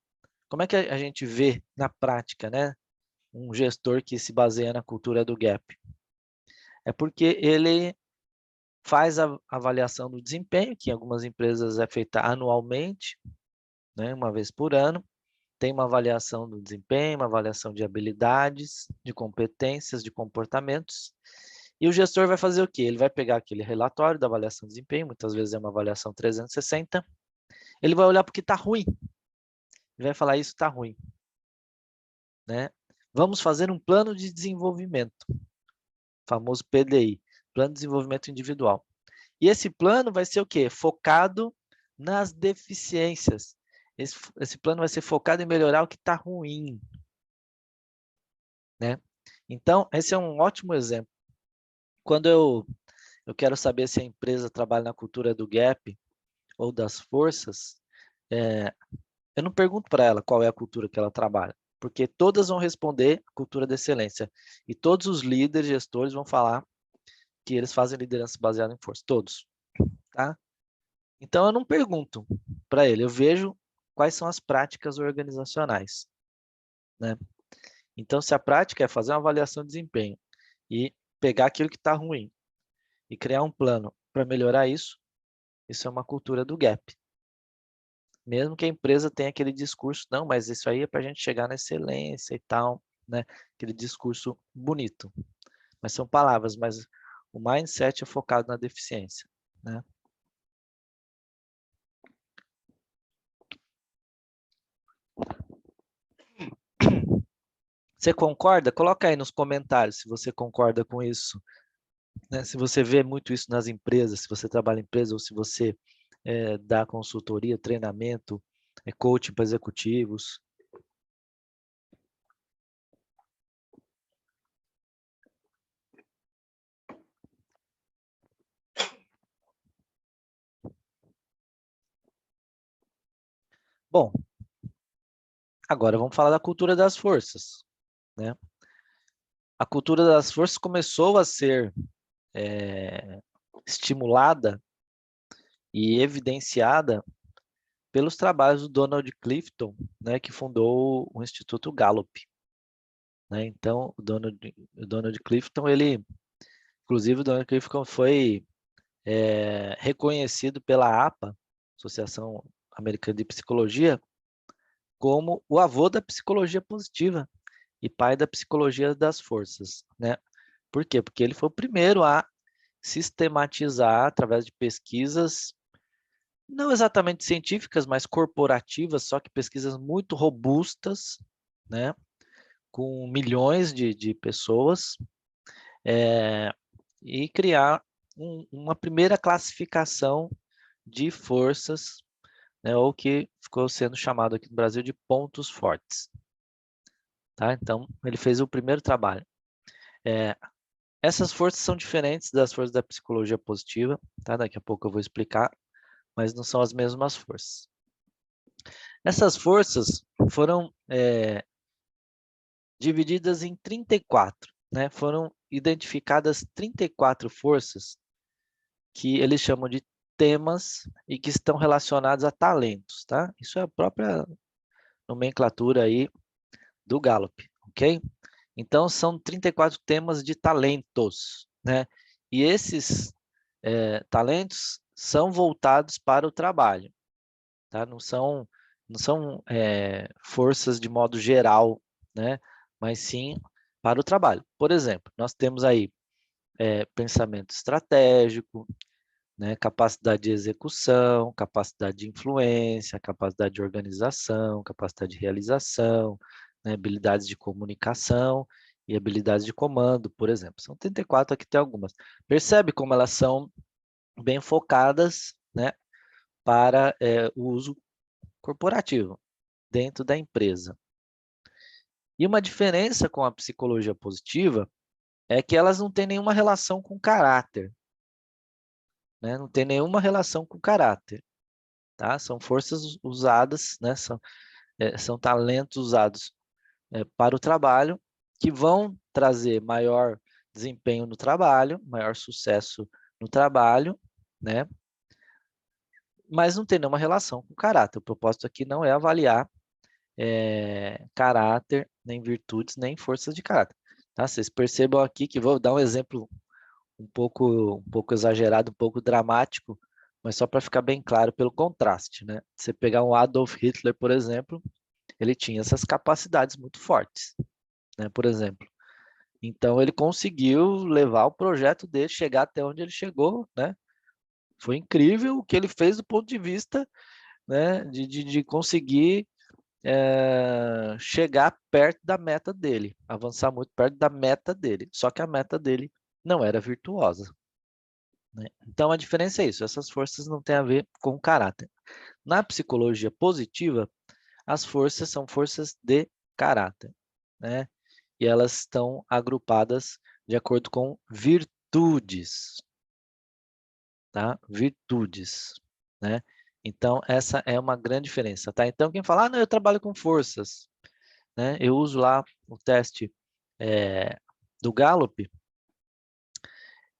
como é que a gente vê na prática, né, um gestor que se baseia na cultura do gap? É porque ele faz a avaliação do desempenho, que em algumas empresas é feita anualmente, né, uma vez por ano. Tem uma avaliação do desempenho, uma avaliação de habilidades, de competências, de comportamentos. E o gestor vai fazer o quê? Ele vai pegar aquele relatório da avaliação de desempenho, muitas vezes é uma avaliação 360, ele vai olhar para o que está ruim. Ele vai falar, isso está ruim. Né? Vamos fazer um plano de desenvolvimento, famoso PDI, Plano de Desenvolvimento Individual. E esse plano vai ser o quê? Focado nas deficiências. Esse plano vai ser focado em melhorar o que está ruim. Né? Então, esse é um ótimo exemplo. Quando eu quero saber se a empresa trabalha na cultura do gap ou das forças, eu não pergunto para ela qual é a cultura que ela trabalha, porque todas vão responder cultura da excelência. E todos os líderes, gestores vão falar que eles fazem liderança baseada em força, todos. Tá? Então, eu não pergunto para ele, eu vejo quais são as práticas organizacionais. Né? Então, se a prática é fazer uma avaliação de desempenho e pegar aquilo que está ruim e criar um plano para melhorar isso, isso é uma cultura do gap. Mesmo que a empresa tenha aquele discurso, não, mas isso aí é para a gente chegar na excelência e tal, né? Aquele discurso bonito. Mas são palavras, mas o mindset é focado na deficiência, né? Você concorda? Coloca aí nos comentários se você concorda com isso. Né? Se você vê muito isso nas empresas, se você trabalha em empresa ou se você dá consultoria, treinamento, coaching para executivos. Bom, agora vamos falar da cultura das forças. Né? A cultura das forças começou a ser estimulada e evidenciada pelos trabalhos do Donald Clifton, né, que fundou o Instituto Gallup. Né? Então, o Donald Clifton, inclusive o Donald Clifton foi reconhecido pela APA, Associação Americana de Psicologia, como o avô da psicologia positiva e pai da psicologia das forças. Né? Por quê? Porque ele foi o primeiro a sistematizar, através de pesquisas, não exatamente científicas, mas corporativas, só que pesquisas muito robustas, né? Com milhões de pessoas, e criar uma primeira classificação de forças, né? Ou que ficou sendo chamado aqui no Brasil de pontos fortes. Tá? Então, ele fez o primeiro trabalho. Essas forças são diferentes das forças da psicologia positiva, tá? Daqui a pouco eu vou explicar, mas não são as mesmas forças. Essas forças foram divididas em 34, né? Foram identificadas 34 forças que eles chamam de temas e que estão relacionados a talentos, tá? Isso é a própria nomenclatura aí do Gallup, ok? Então, são 34 temas de talentos, né? E esses talentos são voltados para o trabalho, tá? Não são forças de modo geral, né? Mas sim para o trabalho. Por exemplo, nós temos aí pensamento estratégico, né? Capacidade de execução, capacidade de influência, capacidade de organização, capacidade de realização, né? Habilidades de comunicação e habilidades de comando, por exemplo. São 34, aqui tem algumas. Percebe como elas são bem focadas, né? Para o uso corporativo, dentro da empresa. E uma diferença com a psicologia positiva é que elas não têm nenhuma relação com caráter. né? Não tem nenhuma relação com caráter, tá? São forças usadas, né? São talentos usados para o trabalho, que vão trazer maior desempenho no trabalho, maior sucesso no trabalho, né? Mas não tem nenhuma relação com caráter. O propósito aqui não é avaliar caráter, nem virtudes, nem forças de caráter. Tá? Vocês percebam aqui que vou dar um exemplo um pouco exagerado, um pouco dramático, mas só para ficar bem claro pelo contraste, né? Você pegar um Adolf Hitler, por exemplo, ele tinha essas capacidades muito fortes, né? Por exemplo. Então ele conseguiu levar o projeto dele, chegar até onde ele chegou, né? Foi incrível o que ele fez do ponto de vista, né, de conseguir chegar perto da meta dele, avançar muito perto da meta dele. Só que a meta dele não era virtuosa, né? Então a diferença é isso, essas forças não têm a ver com o caráter. Na psicologia positiva, as forças são forças de caráter, né? E elas estão agrupadas de acordo com virtudes, tá? Virtudes, né? Então essa é uma grande diferença, tá? Então quem fala, não, eu trabalho com forças, né? Eu uso lá o teste do Gallup.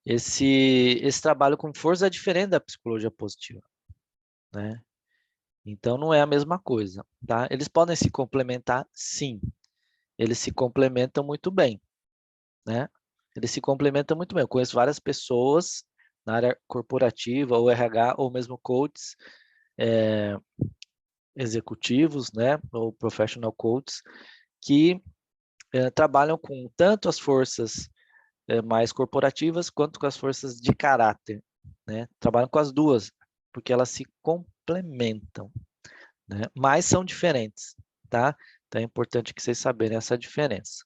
Esse trabalho com força é diferente da psicologia positiva, né? Então não é a mesma coisa, tá? Eles podem se complementar, sim. Eles se complementam muito bem, né? Eles se complementam muito bem. Eu conheço várias pessoas na área corporativa, ou RH, ou mesmo coaches executivos, né? Ou professional coaches, que trabalham com tanto as forças mais corporativas quanto com as forças de caráter, né? Trabalham com as duas, porque elas se complementam, né? Mas são diferentes, tá? Então é importante que vocês saberem essa diferença.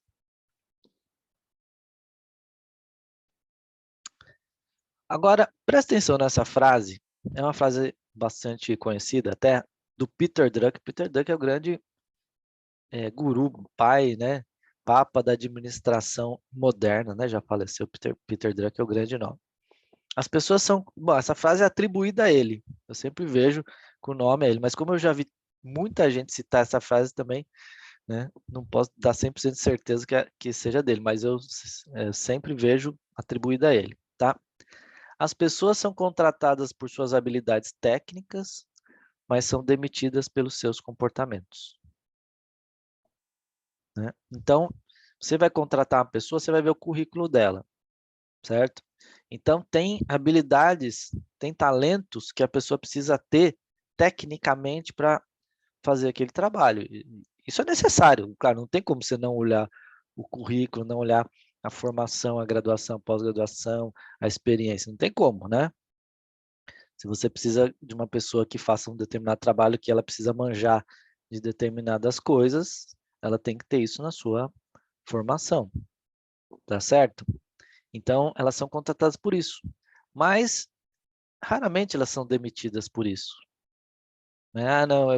Agora, presta atenção nessa frase, é uma frase bastante conhecida até, do Peter Drucker. Peter Drucker é o grande guru, pai, né? Papa da administração moderna, né? Já faleceu, Peter Drucker é o grande nome. As pessoas são... Bom, essa frase é atribuída a ele. Eu sempre vejo com o nome a ele. Mas como eu já vi muita gente citar essa frase também, né? Não posso dar 100% de certeza que seja dele. Mas eu sempre vejo atribuída a ele, tá? As pessoas são contratadas por suas habilidades técnicas, mas são demitidas pelos seus comportamentos, né? Então, você vai contratar uma pessoa, você vai ver o currículo dela, certo? Então, tem habilidades, tem talentos que a pessoa precisa ter tecnicamente para fazer aquele trabalho. Isso é necessário, claro, não tem como você não olhar o currículo, não olhar a formação, a graduação, pós-graduação, a experiência, não tem como, né? Se você precisa de uma pessoa que faça um determinado trabalho que ela precisa manjar de determinadas coisas, ela tem que ter isso na sua formação, tá certo? Então, elas são contratadas por isso, mas raramente elas são demitidas por isso, né? Ah, não,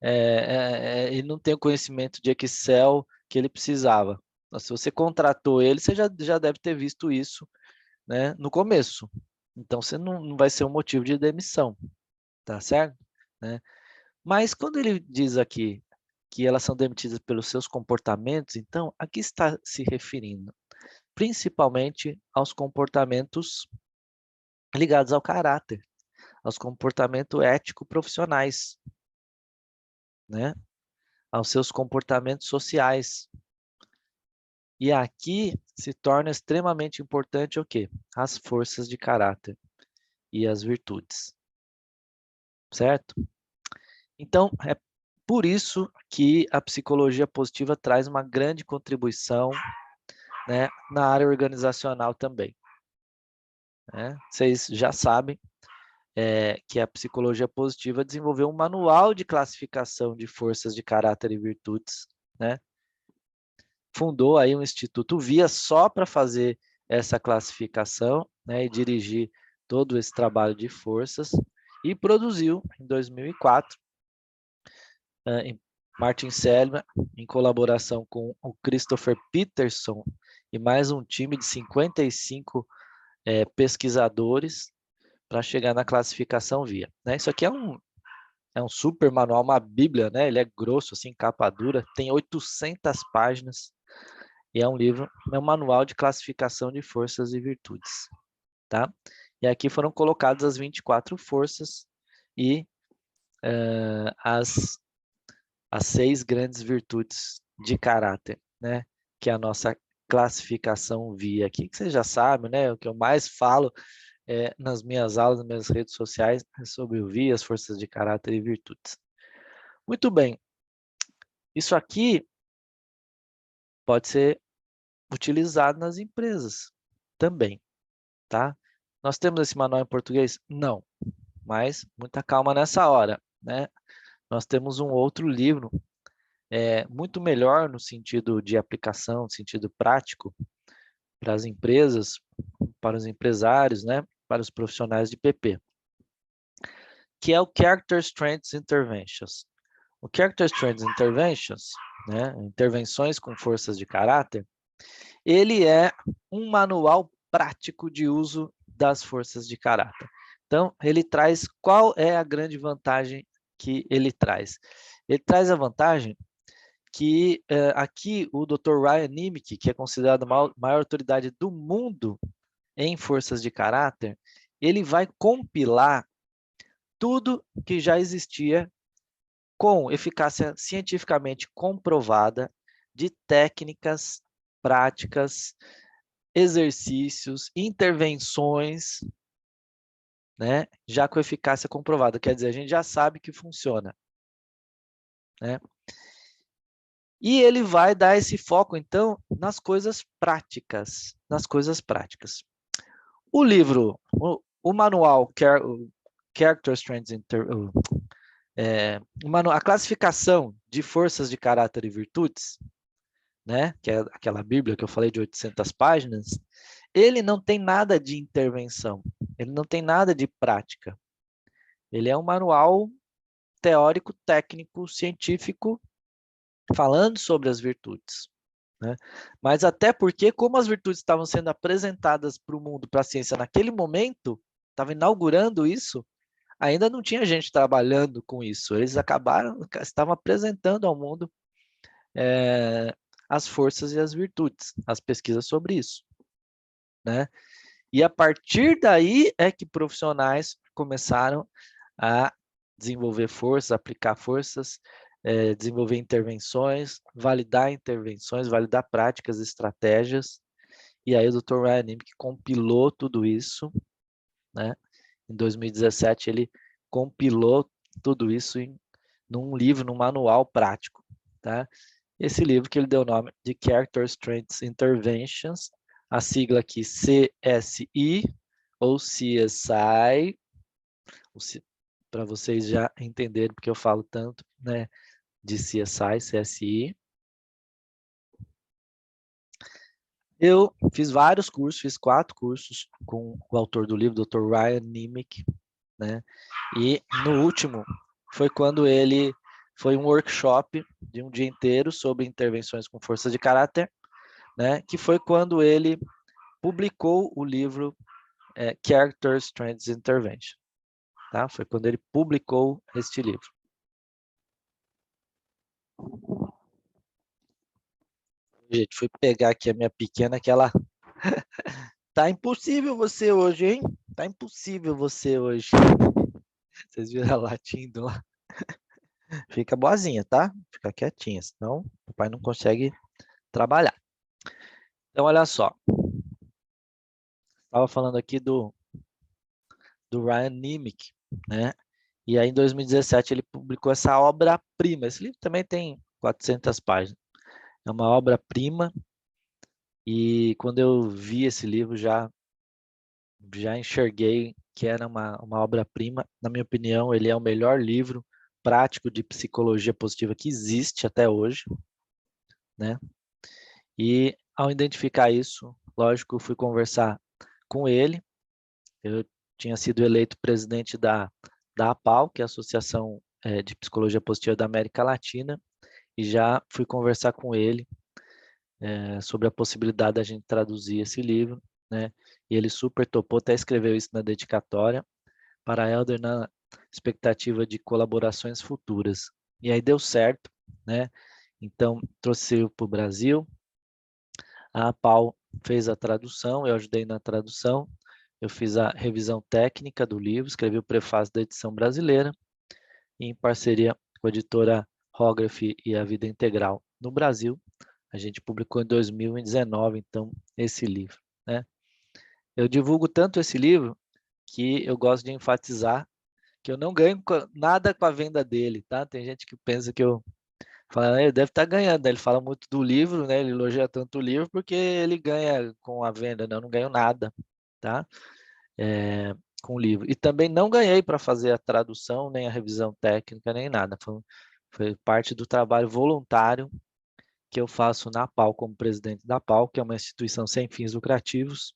ele não tem o conhecimento de Excel que ele precisava. Se você contratou ele, você já deve ter visto isso, né, no começo. Então, você não vai ser um motivo de demissão, tá certo? Né? Mas quando ele diz aqui que elas são demitidas pelos seus comportamentos, então, a que está se referindo? Principalmente aos comportamentos ligados ao caráter, aos comportamentos ético-profissionais, né? Aos seus comportamentos sociais. E aqui se torna extremamente importante o quê? As forças de caráter e as virtudes, certo? Então, é por isso que a psicologia positiva traz uma grande contribuição, né, na área organizacional também, né? Vocês já sabem que a psicologia positiva desenvolveu um manual de classificação de forças de caráter e virtudes, né? Fundou aí um Instituto VIA só para fazer essa classificação, né, e dirigir todo esse trabalho de forças, e produziu, em 2004, em Martin Seligman, em colaboração com o Christopher Peterson e mais um time de 55 pesquisadores, para chegar na classificação VIA, né? Isso aqui é um super manual, uma bíblia, né? Ele é grosso, assim, capa dura, tem 800 páginas e é um livro, é um manual de classificação de forças e virtudes, tá? E aqui foram colocadas as 24 forças e as 6 grandes virtudes de caráter, né? Que é a nossa classificação VIA aqui, que você já sabe, né? O que eu mais falo nas minhas aulas, nas minhas redes sociais, é sobre o VIA, as forças de caráter e virtudes. Muito bem. Isso aqui pode ser utilizado nas empresas também, tá? Nós temos esse manual em português? Não, mas muita calma nessa hora, né? Nós temos um outro livro, muito melhor no sentido de aplicação, no sentido prático, para as empresas, para os empresários, né? Para os profissionais de PP, que é o Character Strengths Interventions. O Character Strengths Interventions, né? Intervenções com forças de caráter, ele é um manual prático de uso das forças de caráter. Então, ele traz, qual é a grande vantagem que ele traz? Ele traz a vantagem que aqui o Dr. Ryan Nimick, que é considerado a maior autoridade do mundo em forças de caráter, ele vai compilar tudo que já existia com eficácia cientificamente comprovada de técnicas, práticas, exercícios, intervenções, né, já com eficácia comprovada. Quer dizer, a gente já sabe que funciona, né? E ele vai dar esse foco, então, nas coisas práticas, O livro, o manual Character Strengths, a classificação de forças de caráter e virtudes, né, que é aquela bíblia que eu falei de 800 páginas, ele não tem nada de intervenção, ele não tem nada de prática. Ele é um manual teórico, técnico, científico, falando sobre as virtudes, né? Mas até porque, como as virtudes estavam sendo apresentadas para o mundo, para a ciência naquele momento, estava inaugurando isso, ainda não tinha gente trabalhando com isso. Eles estavam apresentando ao mundo as forças e as virtudes, as pesquisas sobre isso, né? E a partir daí é que profissionais começaram a desenvolver forças, aplicar forças, desenvolver intervenções, validar práticas, estratégias. E aí o Dr. Ryan Nimick compilou tudo isso, né? Em 2017 ele compilou tudo isso num livro, num manual prático, tá? Esse livro que ele deu o nome de Character Strengths Interventions, a sigla aqui CSI ou CSI, para vocês já entenderem porque eu falo tanto, né, de CSI, CSI. Eu fiz vários cursos, fiz 4 cursos com o autor do livro, Dr. Ryan Nimick, né? E no último foi quando foi um workshop de um dia inteiro sobre intervenções com forças de caráter, né? Que foi quando ele publicou o livro Character Strengths Intervention, tá? Foi quando ele publicou este livro. Gente, fui pegar aqui a minha pequena, que ela... Tá impossível você hoje, hein? Tá impossível você hoje. Vocês viram ela latindo lá? Fica boazinha, tá? Fica quietinha, senão o pai não consegue trabalhar. Então, olha só. Estava falando aqui do Ryan Nimick, né? E aí, em 2017, ele publicou essa obra-prima. Esse livro também tem 400 páginas. É uma obra-prima. E quando eu vi esse livro, já enxerguei que era uma obra-prima. Na minha opinião, ele é o melhor livro prático de psicologia positiva que existe até hoje, né? E ao identificar isso, lógico, fui conversar com ele. Eu tinha sido eleito presidente da APAL, que é a Associação de Psicologia Positiva da América Latina, e já fui conversar com ele sobre a possibilidade da gente traduzir esse livro, né? E ele super topou, até escreveu isso na dedicatória. para a Elder na expectativa de colaborações futuras. E aí deu certo, né? Então, trouxe ele para o Brasil. A Pau fez a tradução, eu ajudei na tradução. Eu fiz a revisão técnica do livro, escrevi o prefácio da edição brasileira, e em parceria com a editora Hógrafo e a Vida Integral no Brasil, a gente publicou em 2019, então, esse livro, né? Eu divulgo tanto esse livro que eu gosto de enfatizar que eu não ganho nada com a venda dele, tá? Tem gente que pensa que eu falo, ele deve estar ganhando, né? Ele fala muito do livro, né? Ele elogia tanto o livro porque ele ganha com a venda, não, eu não ganho nada, tá? Com o livro. E também não ganhei para fazer a tradução, nem a revisão técnica, nem nada. Foi parte do trabalho voluntário que eu faço na PAU, como presidente da PAU, que é uma instituição sem fins lucrativos,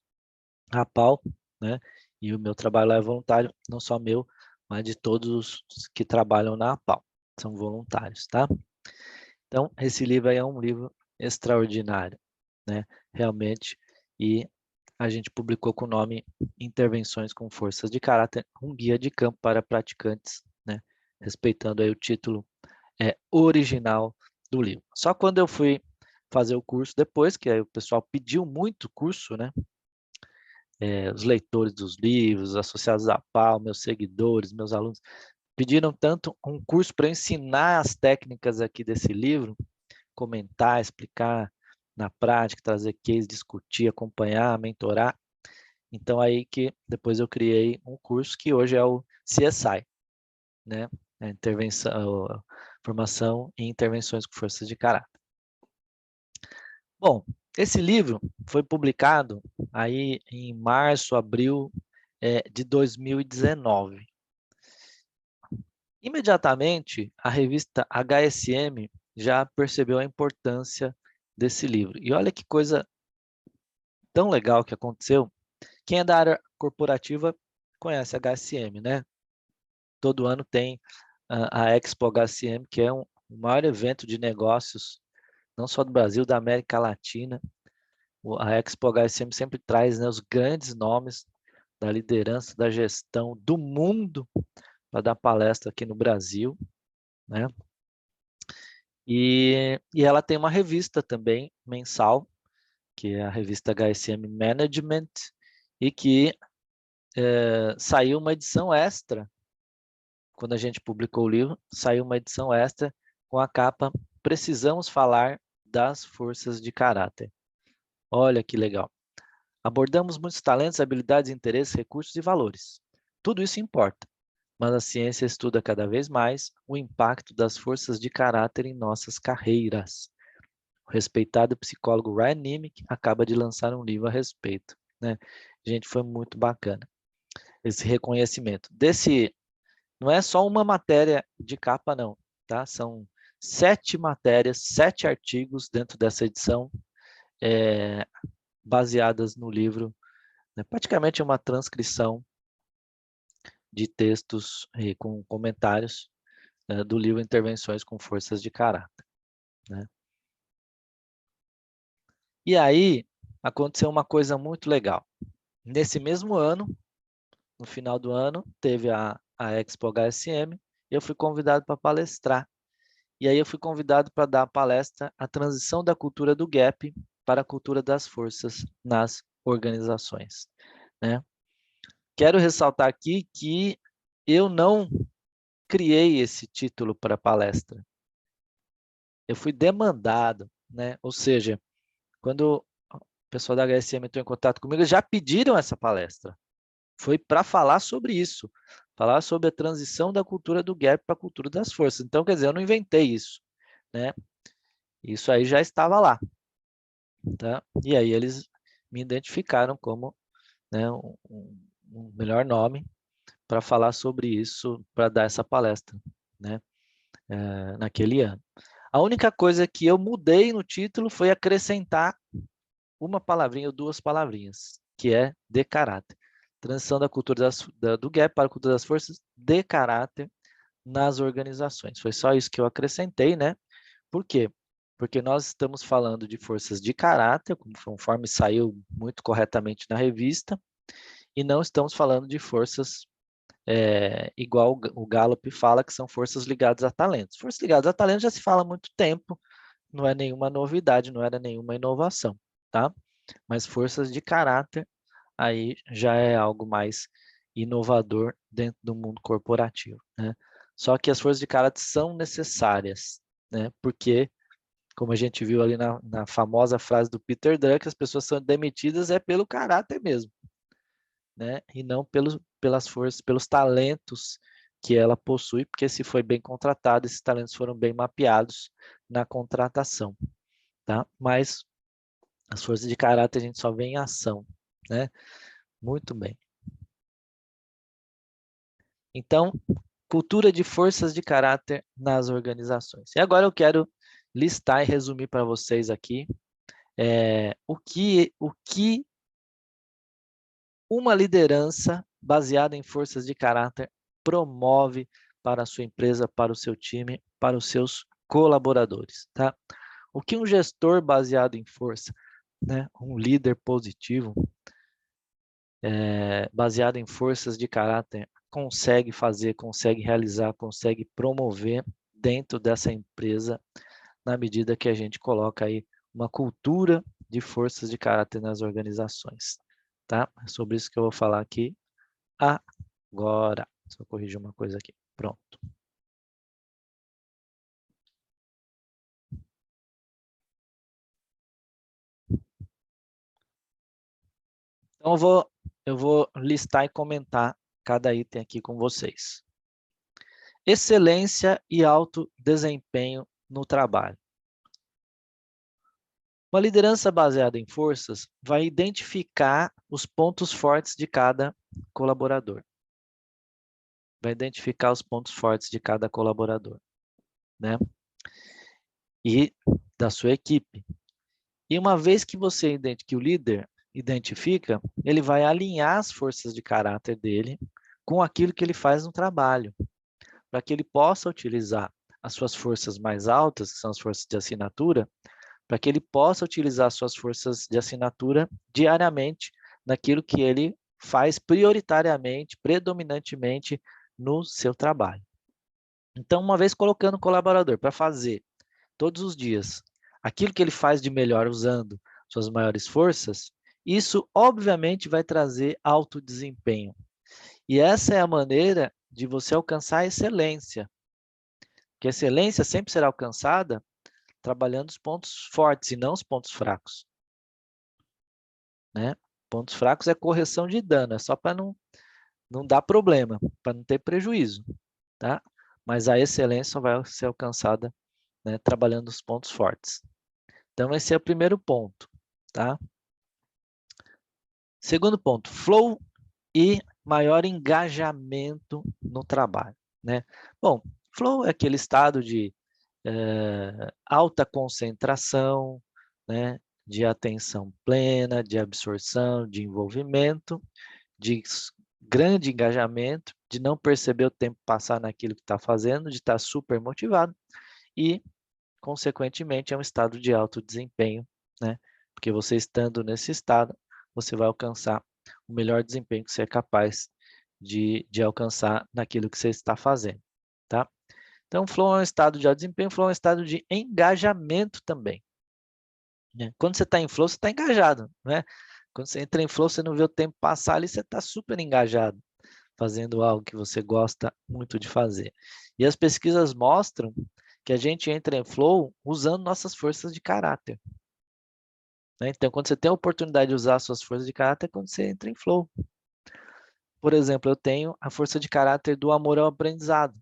a PAU, né? E o meu trabalho lá é voluntário, não só meu, mas de todos os que trabalham na PAU. São voluntários, tá? Então, esse livro aí é um livro extraordinário, né? Realmente. E a gente publicou com o nome Intervenções com Forças de Caráter, um guia de campo para praticantes, né? Respeitando aí o título original do livro. Só quando eu fui fazer o curso depois, que aí o pessoal pediu muito curso, né? Os leitores dos livros, associados à PAU, meus seguidores, meus alunos, pediram tanto um curso para ensinar as técnicas aqui desse livro, comentar, explicar na prática, trazer case, discutir, acompanhar, mentorar. Então, aí que depois eu criei um curso que hoje é o CSI, né? Formação em Intervenções com Forças de Caráter. Bom, esse livro foi publicado aí em março, abril de 2019. Imediatamente, a revista HSM já percebeu a importância desse livro. E olha que coisa tão legal que aconteceu. Quem é da área corporativa conhece a HSM, né? Todo ano tem a Expo HSM, que é o maior evento de negócios, não só do Brasil, da América Latina. A Expo HSM sempre traz, né, os grandes nomes da liderança, da gestão do mundo para dar palestra aqui no Brasil, né? E ela tem uma revista também, mensal, que é a revista HSM Management, e que saiu uma edição extra. Quando a gente publicou o livro, saiu uma edição extra com a capa Precisamos Falar das Forças de Caráter. Olha que legal. Abordamos muitos talentos, habilidades, interesses, recursos e valores. Tudo isso importa, mas a ciência estuda cada vez mais o impacto das forças de caráter em nossas carreiras. O respeitado psicólogo Ryan Nimick acaba de lançar um livro a respeito, né? Gente, foi muito bacana esse reconhecimento. Não é só uma matéria de capa, não, tá? São 7 matérias, 7 artigos dentro dessa edição, baseadas no livro, né? Praticamente uma transcrição de textos com comentários do livro Intervenções com Forças de Caráter, né? E aí, aconteceu uma coisa muito legal. Nesse mesmo ano, no final do ano, teve a Expo HSM, e eu fui convidado para palestrar. E aí eu fui convidado para dar a palestra A Transição da Cultura do Gap para a Cultura das Forças nas Organizações, né? Quero ressaltar aqui que eu não criei esse título para a palestra. Eu fui demandado, né? Ou seja, quando o pessoal da HSM entrou em contato comigo, eles já pediram essa palestra. Foi para falar sobre isso, falar sobre a transição da cultura do gap para a cultura das forças. Então, quer dizer, eu não inventei isso, né? Isso aí já estava lá, tá? E aí eles me identificaram como, né, um melhor nome para falar sobre isso, para dar essa palestra, né? Naquele ano. A única coisa que eu mudei no título foi acrescentar uma palavrinha ou 2 palavrinhas, que é de caráter. Transição da cultura do gap para a cultura das forças de caráter nas organizações. Foi só isso que eu acrescentei, né? Por quê? Porque nós estamos falando de forças de caráter, conforme saiu muito corretamente na revista, e não estamos falando de forças igual o Gallup fala, que são forças ligadas a talentos. Forças ligadas a talentos já se fala há muito tempo, não é nenhuma novidade, não era nenhuma inovação, tá? Mas forças de caráter, aí já é algo mais inovador dentro do mundo corporativo, né? Só que as forças de caráter são necessárias, né? Porque, como a gente viu ali na famosa frase do Peter Drucker, as pessoas são demitidas pelo caráter mesmo, né? E não pelas forças, pelos talentos que ela possui, porque se foi bem contratada, esses talentos foram bem mapeados na contratação, tá? Mas as forças de caráter a gente só vê em ação, né? Muito bem. Então, cultura de forças de caráter nas organizações. E agora eu quero listar e resumir para vocês aqui o que uma liderança baseada em forças de caráter promove para a sua empresa, para o seu time, para os seus colaboradores, tá? O que um gestor baseado em força, né, um líder positivo, baseado em forças de caráter, consegue fazer, consegue realizar, consegue promover dentro dessa empresa, na medida que a gente coloca aí uma cultura de forças de caráter nas organizações, tá? É sobre isso que eu vou falar aqui agora. Só corrigir uma coisa aqui. Pronto. Então eu vou listar e comentar cada item aqui com vocês. Excelência e alto desempenho no trabalho. Uma liderança baseada em forças vai identificar os pontos fortes de cada colaborador. Vai identificar os pontos fortes de cada colaborador, né? E da sua equipe. E uma vez que que o líder identifica, ele vai alinhar as forças de caráter dele com aquilo que ele faz no trabalho, para que ele possa utilizar as suas forças mais altas, que são as forças de assinatura, para que ele possa utilizar suas forças de assinatura diariamente naquilo que ele faz prioritariamente, predominantemente no seu trabalho. Então, uma vez colocando o colaborador para fazer todos os dias aquilo que ele faz de melhor usando suas maiores forças, isso obviamente vai trazer alto desempenho. E essa é a maneira de você alcançar a excelência. Que a excelência sempre será alcançada trabalhando os pontos fortes e não os pontos fracos, né? Pontos fracos é correção de dano, é só para não dar problema, para não ter prejuízo, tá? Mas a excelência vai ser alcançada, né, trabalhando os pontos fortes. Então, esse é o primeiro ponto, tá? Segundo ponto, flow e maior engajamento no trabalho, né? Bom, flow é aquele estado de alta concentração, né? De atenção plena, de absorção, de envolvimento, de grande engajamento, de não perceber o tempo passar naquilo que está fazendo, de estar super motivado e, consequentemente, é um estado de alto desempenho, né? Porque você estando nesse estado, você vai alcançar o melhor desempenho que você é capaz de alcançar naquilo que você está fazendo, tá? Então, flow é um estado de alto desempenho, flow é um estado de engajamento também, né? Quando você está em flow, você está engajado, né? Quando você entra em flow, você não vê o tempo passar ali, você está super engajado, fazendo algo que você gosta muito de fazer. E as pesquisas mostram que a gente entra em flow usando nossas forças de caráter, né? Então, quando você tem a oportunidade de usar suas forças de caráter, é quando você entra em flow. Por exemplo, eu tenho a força de caráter do amor ao aprendizado,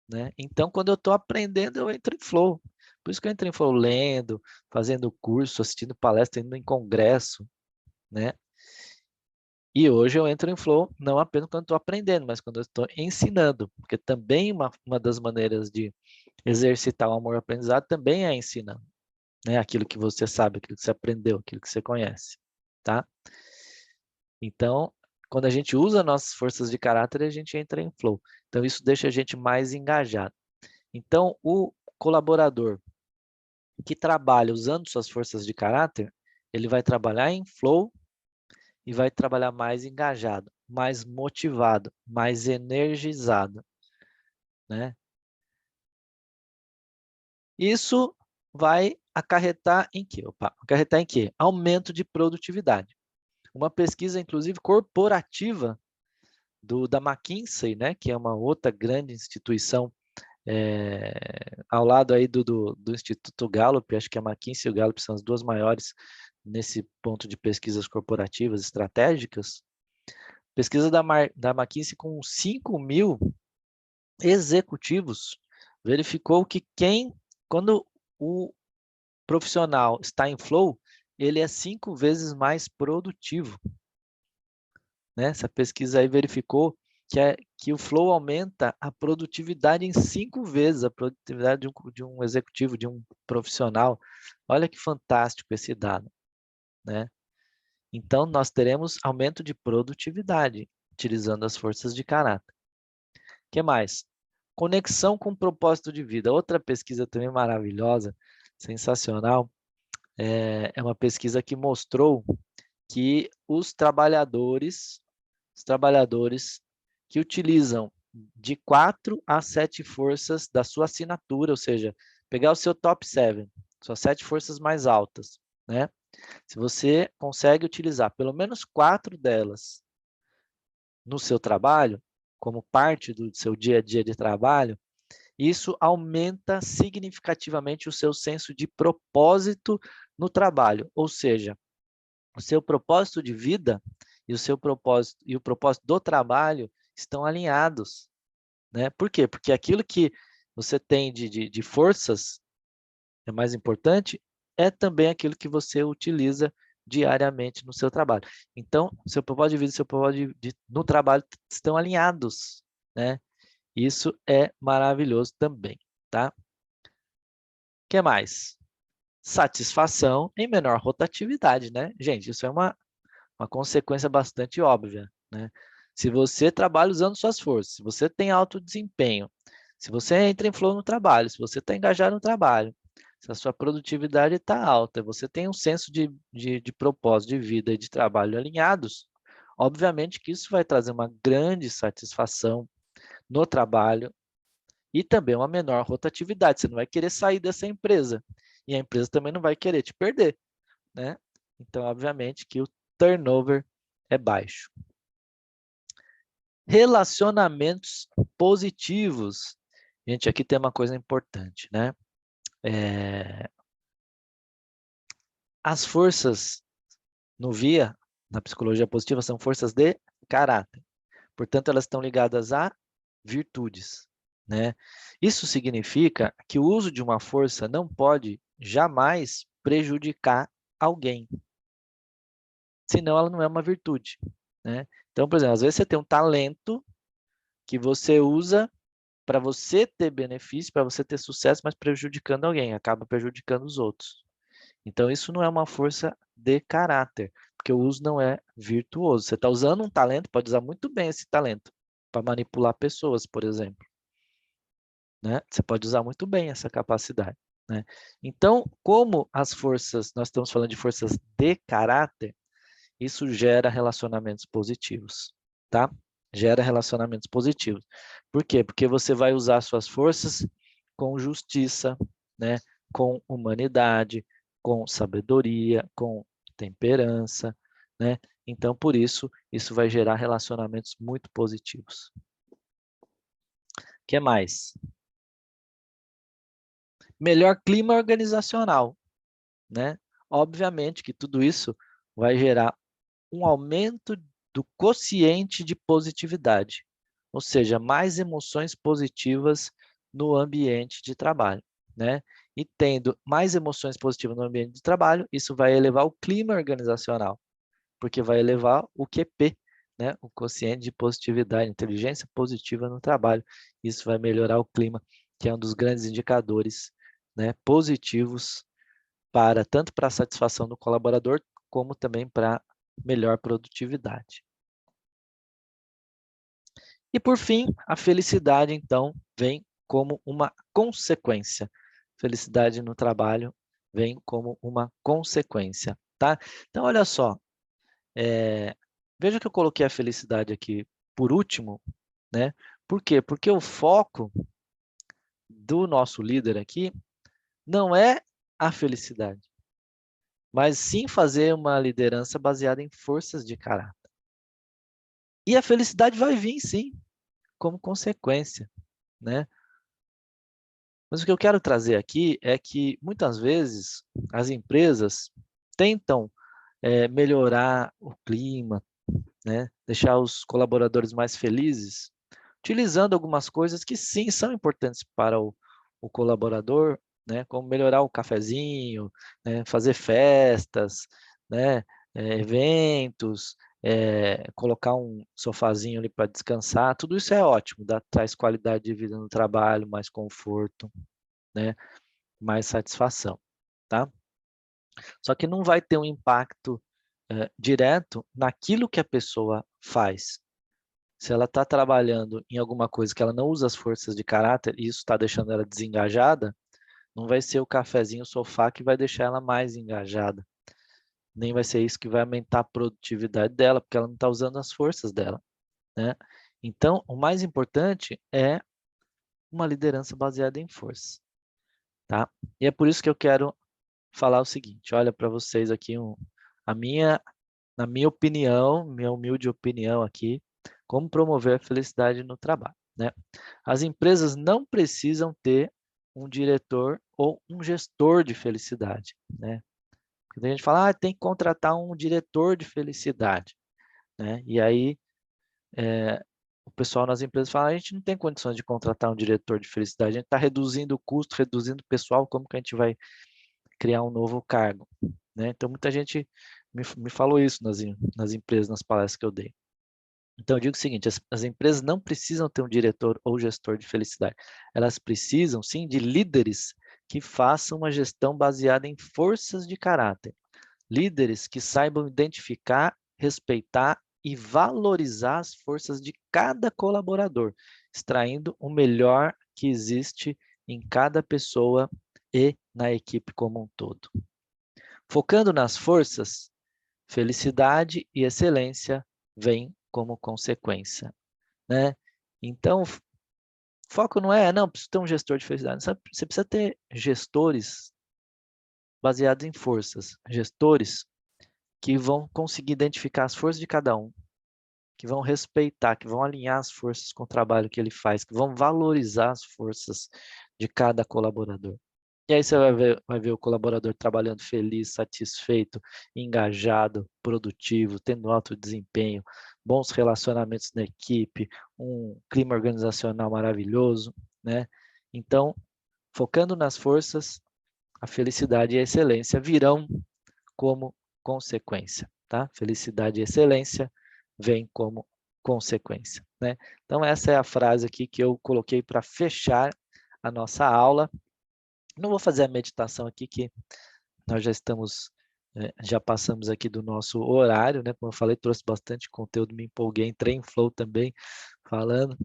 né? Então, quando eu estou aprendendo, eu entro em flow. Por isso que eu entro em flow lendo, fazendo curso, assistindo palestra, indo em congresso, né? E hoje eu entro em flow não apenas quando estou aprendendo, mas quando eu estou ensinando, porque também uma das maneiras de exercitar o amor ao aprendizado também é ensinando, né? Aquilo que você sabe, aquilo que você aprendeu, aquilo que você conhece, tá? Então, quando a gente usa nossas forças de caráter, a gente entra em flow. Então, isso deixa a gente mais engajado. Então, o colaborador que trabalha usando suas forças de caráter, ele vai trabalhar em flow e vai trabalhar mais engajado, mais motivado, mais energizado, né? Isso vai acarretar em quê? Acarretar em quê? Aumento de produtividade. Uma pesquisa, inclusive, corporativa da McKinsey, né, que é uma outra grande instituição ao lado aí do Instituto Gallup, acho que a McKinsey e o Gallup são as duas maiores nesse ponto de pesquisas corporativas estratégicas. Pesquisa da McKinsey com 5.000 executivos verificou que quando o profissional está em flow, ele é 5 vezes mais produtivo, né? Essa pesquisa aí verificou que o flow aumenta a produtividade em 5 vezes, a produtividade de um executivo, de um profissional. Olha que fantástico esse dado, né? Então, nós teremos aumento de produtividade, utilizando as forças de caráter. O que mais? Conexão com o propósito de vida. Outra pesquisa também maravilhosa, sensacional, é uma pesquisa que mostrou que os trabalhadores que utilizam de 4 a 7 forças da sua assinatura, ou seja, pegar o seu top 7, suas 7 forças mais altas, né? Se você consegue utilizar pelo menos 4 delas no seu trabalho, como parte do seu dia a dia de trabalho, isso aumenta significativamente o seu senso de propósito no trabalho, ou seja, o seu propósito de vida e o propósito do trabalho estão alinhados, né? Por quê? Porque aquilo que você tem de forças é mais importante, é também aquilo que você utiliza diariamente no seu trabalho. Então, seu propósito de vida e seu propósito no trabalho estão alinhados, né? Isso é maravilhoso também, tá? O que mais? Satisfação em menor rotatividade, né? Gente, isso é uma consequência bastante óbvia, né? Se você trabalha usando suas forças, se você tem alto desempenho, se você entra em flow no trabalho, se você está engajado no trabalho, se a sua produtividade está alta, você tem um senso de propósito de vida e de trabalho alinhados, obviamente que isso vai trazer uma grande satisfação no trabalho e também uma menor rotatividade. Você não vai querer sair dessa empresa e a empresa também não vai querer te perder, né? Então, obviamente que o turnover é baixo. Relacionamentos positivos. Gente, aqui tem uma coisa importante, né? As forças no VIA, na psicologia positiva, são forças de caráter. Portanto, elas estão ligadas a virtudes, né? Isso significa que o uso de uma força não pode jamais prejudicar alguém, senão ela não é uma virtude, né? Então, por exemplo, às vezes você tem um talento que você usa para você ter benefício, para você ter sucesso, mas prejudicando alguém, acaba prejudicando os outros. Então, isso não é uma força de caráter, porque o uso não é virtuoso. Você está usando um talento, pode usar muito bem esse talento para manipular pessoas, por exemplo, né? Você pode usar muito bem essa capacidade, né? Então, como as forças, nós estamos falando de forças de caráter, isso gera relacionamentos positivos, tá? Gera relacionamentos positivos. Por quê? Porque você vai usar suas forças com justiça, né? Com humanidade, com sabedoria, com temperança, né? Então, por isso, isso vai gerar relacionamentos muito positivos. O que mais? Melhor clima organizacional, né? Obviamente que tudo isso vai gerar um aumento do quociente de positividade, ou seja, mais emoções positivas no ambiente de trabalho, né? E tendo mais emoções positivas no ambiente de trabalho, isso vai elevar o clima organizacional, porque vai elevar o QP, né? O quociente de positividade, inteligência positiva no trabalho. Isso vai melhorar o clima, que é um dos grandes indicadores, né, positivos para tanto para a satisfação do colaborador, como também para melhor produtividade. E por fim, a felicidade, então, vem como uma consequência. Felicidade no trabalho vem como uma consequência, tá? Então, olha só, Veja que eu coloquei a felicidade aqui por último, né? Por quê? Porque o foco do nosso líder aqui não é a felicidade, mas sim fazer uma liderança baseada em forças de caráter. E a felicidade vai vir, sim, como consequência, né? Mas o que eu quero trazer aqui é que, muitas vezes, as empresas tentam melhorar o clima, né? Deixar os colaboradores mais felizes, utilizando algumas coisas que, sim, são importantes para o colaborador, né? Como melhorar o cafezinho, né? Fazer festas, né? Eventos, colocar um sofazinho ali para descansar, tudo isso é ótimo, traz qualidade de vida no trabalho, mais conforto, né? Mais satisfação, tá? Só que não vai ter um impacto direto naquilo que a pessoa faz. Se ela está trabalhando em alguma coisa que ela não usa as forças de caráter e isso está deixando ela desengajada, não vai ser o cafezinho, o sofá que vai deixar ela mais engajada. Nem vai ser isso que vai aumentar a produtividade dela, porque ela não está usando as forças dela, né? Então, o mais importante é uma liderança baseada em força, tá? E é por isso que eu quero falar o seguinte, olha para vocês aqui a minha, na minha opinião, minha humilde opinião aqui, como promover a felicidade no trabalho, né? As empresas não precisam ter um diretor ou um gestor de felicidade, né? Porque a gente fala, tem que contratar um diretor de felicidade, né? E aí o pessoal nas empresas fala, a gente não tem condições de contratar um diretor de felicidade, a gente está reduzindo o custo, reduzindo o pessoal, como que a gente vai criar um novo cargo, né? Então muita gente me falou isso nas empresas, nas palestras que eu dei. Então, eu digo o seguinte, as empresas não precisam ter um diretor ou gestor de felicidade. Elas precisam, sim, de líderes que façam uma gestão baseada em forças de caráter. Líderes que saibam identificar, respeitar e valorizar as forças de cada colaborador, extraindo o melhor que existe em cada pessoa e na equipe como um todo. Focando nas forças, felicidade e excelência vêm como consequência, né? Então, foco não é, não, preciso ter um gestor de felicidade. Você precisa ter gestores baseados em forças, gestores que vão conseguir identificar as forças de cada um, que vão respeitar, que vão alinhar as forças com o trabalho que ele faz, que vão valorizar as forças de cada colaborador. E aí você vai ver o colaborador trabalhando feliz, satisfeito, engajado, produtivo, tendo alto desempenho, bons relacionamentos na equipe, um clima organizacional maravilhoso, né? Então, focando nas forças, a felicidade e a excelência virão como consequência, tá? Felicidade e excelência vêm como consequência, né? Então, essa é a frase aqui que eu coloquei para fechar a nossa aula. Não vou fazer a meditação aqui, que nós já estamos, já passamos aqui do nosso horário, né? Como eu falei, trouxe bastante conteúdo, me empolguei, entrei em flow também, falando.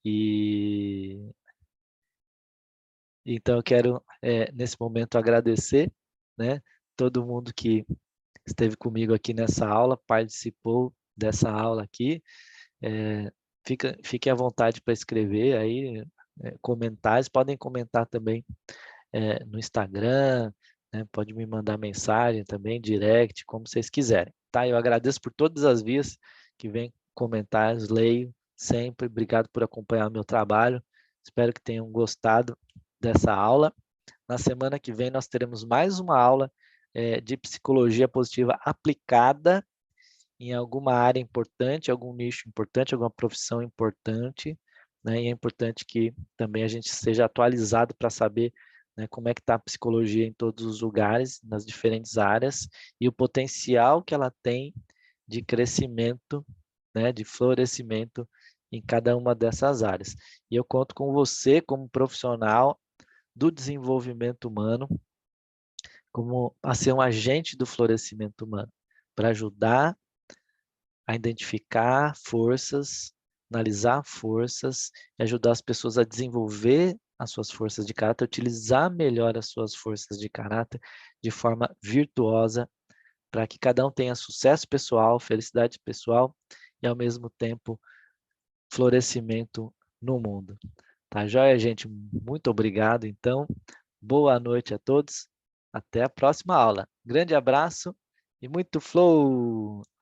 E então eu quero, nesse momento, agradecer, né? Todo mundo que esteve comigo aqui nessa aula, participou dessa aula aqui. Fique à vontade para escrever aí, comentários, podem comentar também no Instagram, né? Pode me mandar mensagem também, direct, como vocês quiserem, tá? Eu agradeço por todas as vias que vêm comentários, leio sempre. Obrigado por acompanhar o meu trabalho. Espero que tenham gostado dessa aula. Na semana que vem nós teremos mais uma aula de psicologia positiva aplicada em alguma área importante, algum nicho importante, alguma profissão importante, né? E é importante que também a gente seja atualizado para saber, né, como é que está a psicologia em todos os lugares, nas diferentes áreas, e o potencial que ela tem de crescimento, né, de florescimento em cada uma dessas áreas. E eu conto com você como profissional do desenvolvimento humano, como a ser um agente do florescimento humano, para ajudar a identificar forças, analisar forças e ajudar as pessoas a desenvolver as suas forças de caráter, utilizar melhor as suas forças de caráter de forma virtuosa para que cada um tenha sucesso pessoal, felicidade pessoal e, ao mesmo tempo, florescimento no mundo. Tá joia, gente? Muito obrigado, então. Boa noite a todos. Até a próxima aula. Grande abraço e muito flow!